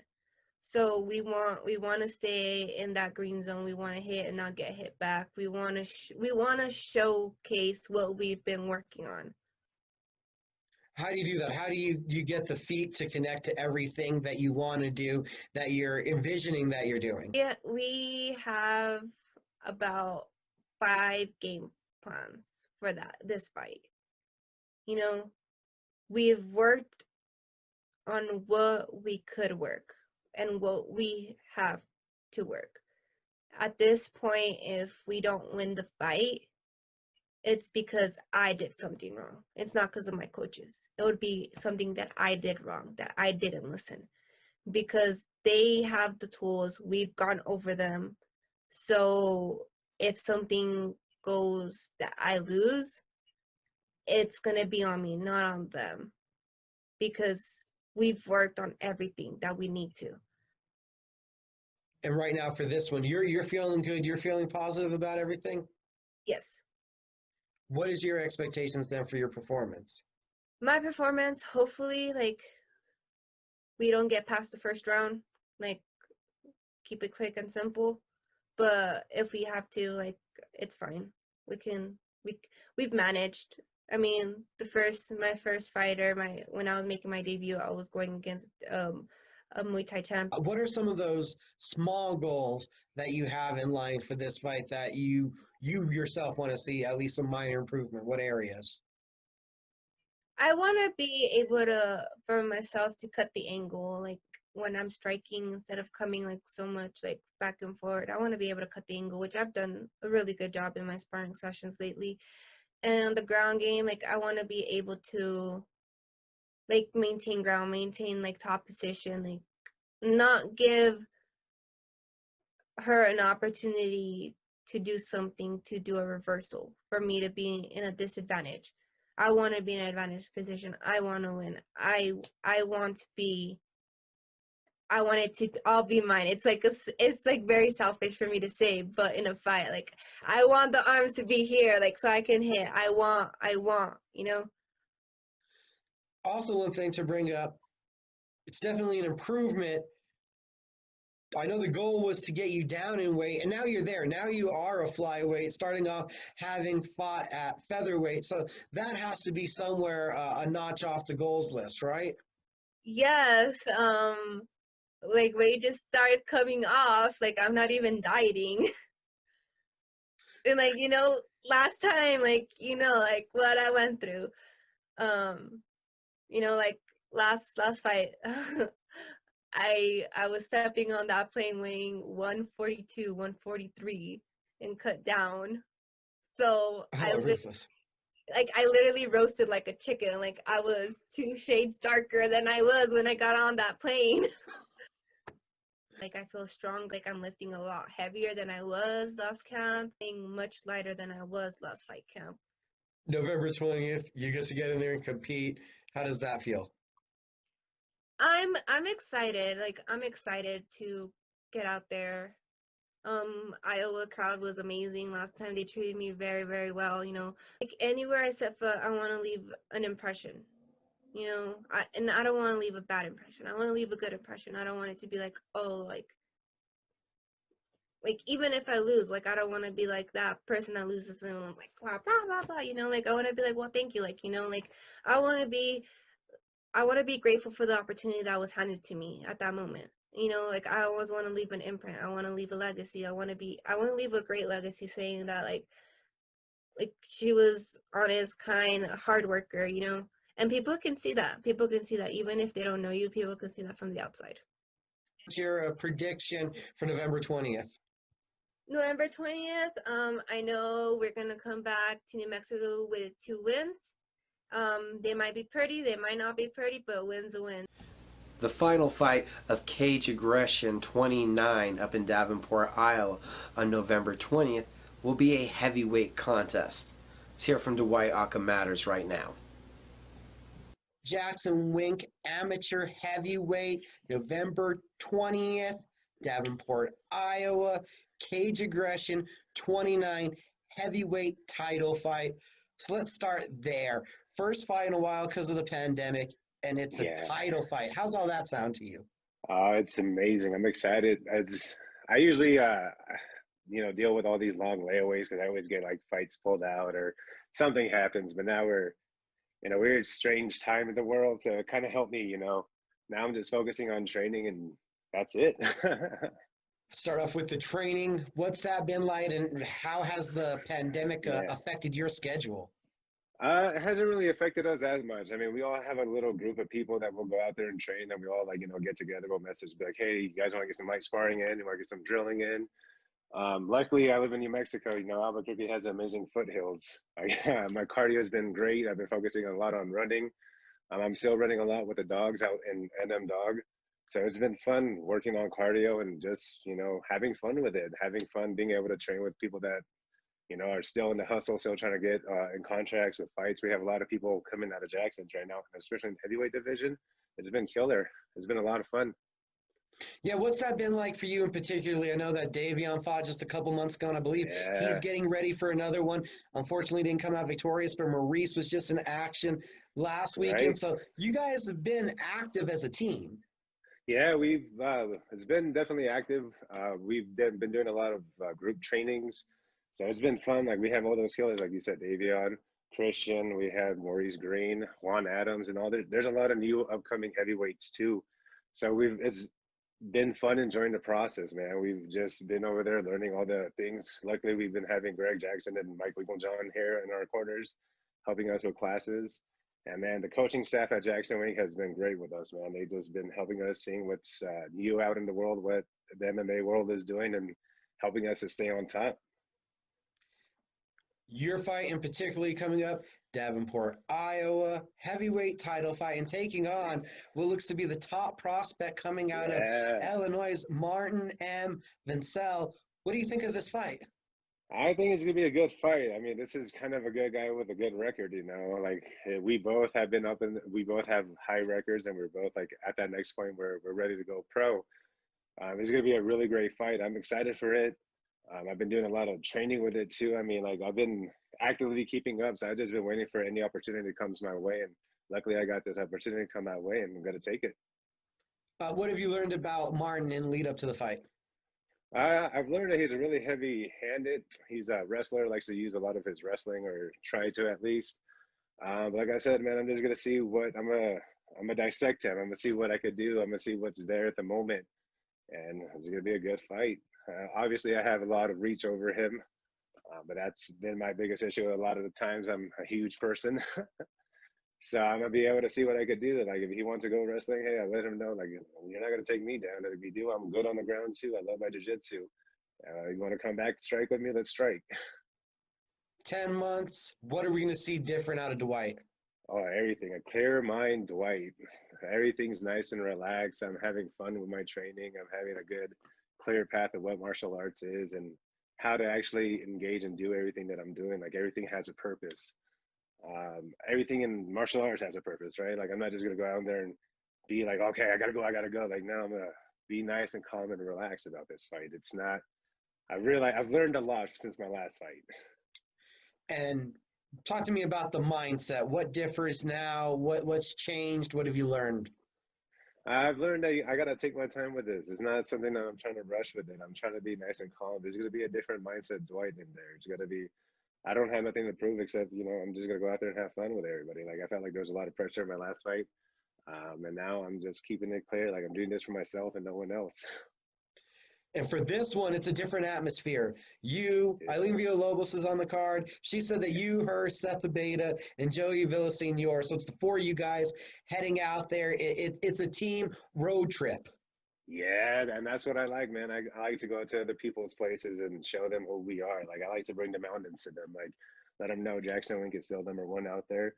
So we want to stay in that green zone. We want to hit and not get hit back. We want to showcase what we've been working on. How do you do that? How do you get the feet to connect to everything that you want to do, that you're envisioning that you're doing? Yeah, we have about 5 game plans for this fight. We've worked on what we could work and what we have to work. At this point, if we don't win the fight, it's because I did something wrong. It's not because of my coaches. It would be something that I did wrong, that I didn't listen. Because they have the tools, we've gone over them. So if something goes that I lose, it's going to be on me, not on them. Because we've worked on everything that we need to. And right now for this one, you're feeling good, you're feeling positive about everything? Yes. What is your expectations then for your performance? My performance, hopefully, like, we don't get past the first round, like, keep it quick and simple. But if we have to, like, it's fine. We've managed. I mean, my first fighter, when I was making my debut, I was going against a Muay Thai champ. What are some of those small goals that you have in line for this fight that you yourself want to see at least some minor improvement? What areas? I want to be able to, for myself, to cut the angle, like when I'm striking, instead of coming like so much like back and forward. I want to be able to cut the angle, which I've done a really good job in my sparring sessions lately. And the ground game, like I want to be able to like maintain ground, maintain like top position, like not give her an opportunity to do something, to do a reversal, for me to be in a disadvantage. I want to be in an advantage position. I want to win. I want it to all be mine. It's like very selfish for me to say, but in a fight, like I want the arms to be here, like so I can hit. I want, Also, one thing to bring up, it's definitely an improvement. I know the goal was to get you down in weight, and now you're there. Now you are a flyweight, starting off having fought at featherweight. So that has to be somewhere a notch off the goals list, right? Yes. Like weight just started coming off. Like I'm not even dieting. And like, last time, like, like what I went through. Like last fight. I was stepping on that plane weighing 142, 143 and cut down. So I literally roasted like a chicken. Like I was 2 shades darker than I was when I got on that plane. Like I feel strong, like I'm lifting a lot heavier than I was last camp, being much lighter than I was last fight camp. November 20th, you get to get in there and compete. How does that feel? I'm excited. Like I'm excited to get out there. Iowa crowd was amazing last time. They treated me very, very well, Like anywhere I set foot, I want to leave an impression. And I don't want to leave a bad impression. I want to leave a good impression. I don't want it to be like, oh, like even if I lose, like I don't want to be like that person that loses and was like blah blah blah blah, like I want to be like, well, thank you, like like I want to be grateful for the opportunity that was handed to me at that moment. Like I always want to leave an imprint. I want to leave a legacy. I want to leave a great legacy, saying that like she was honest, kind, a hard worker, and people can see that. People can see that even if they don't know you. People can see that from the outside. What's your prediction for November 20th? November 20th. I know we're gonna come back to New Mexico with 2 wins. They might be pretty, they might not be pretty, but a win's a win. The final fight of Cage Aggression 29 up in Davenport, Iowa on November 20th will be a heavyweight contest. Let's hear from Dwight Aka Matters right now. Jackson Wink Amateur Heavyweight, November 20th, Davenport, Iowa. Cage Aggression 29 heavyweight title fight. So let's start there. First fight in a while because of the pandemic, and it's a title fight. How's all that sound to you? It's amazing. I'm excited. I usually, deal with all these long layaways because I always get like fights pulled out or something happens. But now we're in a weird, strange time in the world to kind of help me. Now I'm just focusing on training, and that's it. Start off with the training. What's that been like, and how has the pandemic affected your schedule? It hasn't really affected us as much. I mean, we all have a little group of people that will go out there and train, and we all get together. We'll message, be like, hey, you guys want to get some light sparring in? You want to get some drilling in? Luckily, I live in New Mexico. Albuquerque has amazing foothills. My cardio has been great. I've been focusing a lot on running. I'm still running a lot with the dogs out in NM Dog. So it's been fun working on cardio and just, having fun with it, having fun being able to train with people that, are still in the hustle, still trying to get in contracts with fights. We have a lot of people coming out of Jackson's right now, especially in the heavyweight division. It's been killer. It's been a lot of fun. Yeah, what's that been like for you in particularly? I know that Davion fought just a couple months ago, and I believe he's getting ready for another one. Unfortunately, didn't come out victorious, but Maurice was just in action last weekend. Right. So you guys have been active as a team. Yeah, it's been definitely active. We've been doing a lot of group trainings. So it's been fun. Like we have all those killers, like you said, Davion, Christian, we have Maurice Green, Juan Adams, and all there's a lot of new upcoming heavyweights too. So it's been fun enjoying the process, man. We've just been over there learning all the things. Luckily, we've been having Greg Jackson and Mike Winklejohn here in our corners, helping us with classes. And man, the coaching staff at Jackson Wink has been great with us, man. They've just been helping us, seeing what's new out in the world, what the MMA world is doing, and helping us to stay on top. Your fight, and particularly coming up, Davenport, Iowa, heavyweight title fight, and taking on what looks to be the top prospect coming out of Illinois, Martin M. Vincel. What do you think of this fight? I think it's gonna be a good fight. I mean, this is kind of a good guy with a good record, Like we both have been we both have high records, and we're both like at that next point where we're ready to go pro. It's gonna be a really great fight. I'm excited for it. I've been doing a lot of training with it too. I mean, like I've been actively keeping up, so I've just been waiting for any opportunity that comes my way, and luckily I got this opportunity to come my way, and I'm gonna take it. What have you learned about Martin in lead up to the fight? I've learned that he's a really heavy-handed. He's a wrestler, likes to use a lot of his wrestling, or try to at least. But like I said, man, I'm just gonna see what I'm gonna dissect him. I'm gonna see what I could do. I'm gonna see what's there at the moment, and it's gonna be a good fight. Obviously, I have a lot of reach over him, but that's been my biggest issue. A lot of the times, I'm a huge person. So I'm gonna be able to see what I could do. Like if he wants to go wrestling, hey, I let him know. Like you're not gonna take me down. And if you do, I'm good on the ground too. I love my jiu-jitsu. You want to come back, strike with me? Let's strike. 10 months. What are we gonna see different out of Dwight? Oh, everything. A clear mind, Dwight. Everything's nice and relaxed. I'm having fun with my training. I'm having a good, clear path of what martial arts is and how to actually engage and do everything that I'm doing. Like everything has a purpose. Everything in martial arts has a purpose, right? Like I'm not just gonna go out there and be like, okay, I gotta go. Like no, I'm gonna be nice and calm and relaxed about this fight. It's not. I've learned a lot since my last fight. And talk to me about the mindset. What differs now? What's changed? What have you learned? I've learned that I gotta take my time with this. It's not something that I'm trying to rush with it. I'm trying to be nice and calm. There's gonna be a different mindset Dwight in there. It's gotta be. I don't have nothing to prove except, I'm just going to go out there and have fun with everybody. Like, I felt like there was a lot of pressure in my last fight. And now I'm just keeping it clear. Like, I'm doing this for myself and no one else. And for this one, it's a different atmosphere. Eileen Villalobos is on the card. She said that you, her, Seth the Beta, and Joey Villasenor. So it's the four of you guys heading out there. It's a team road trip. Yeah, and that's what I like, man. I like to go to other people's places and show them who we are. Like I like to bring the mountains to them, like let them know Jackson Wink is still number one out there.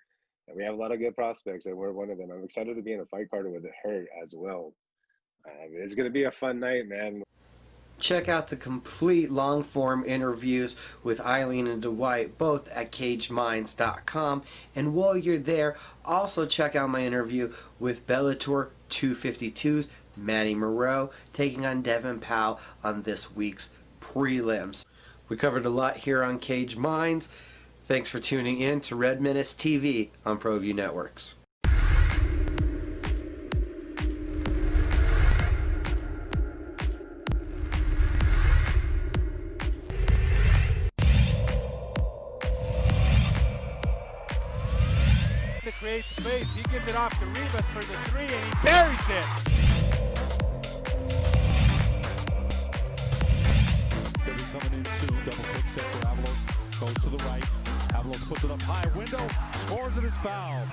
And we have a lot of good prospects, and we're one of them. I'm excited to be in a fight card with her as well. It's gonna be a fun night, man. Check out the complete long-form interviews with Eileen and Dwight, both at cageminds.com. And while you're there, also check out my interview with Bellator 252's Manny Moreau, taking on Devin Powell on this week's prelims. We covered a lot here on Cage Minds. Thanks for tuning in to Red Menace TV on ProView Networks. To create space, he gives it off to Rivas for the three, and he buries it. They'll be coming in soon. Double quick set for Avalos. Goes to the right. Avalos puts it up high. Window. Scores it as foul.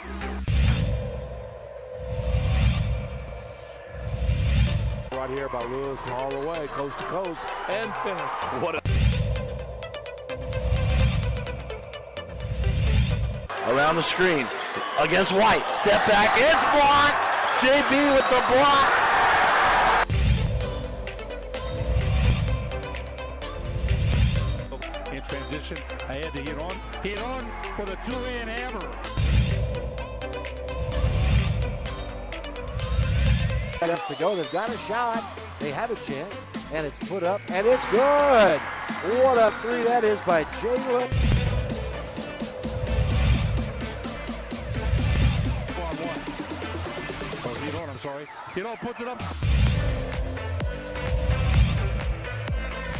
Right here by Lewis all the way, coast to coast, and finish. What a... Around the screen. Against White. Step back. It's blocked. JB with the block. In transition, ahead to hit on for the two-hand hammer. Minutes to go. They've got a shot. They have a chance, and it's put up, and it's good. What a three that is by Jalen. Hit on, puts it up.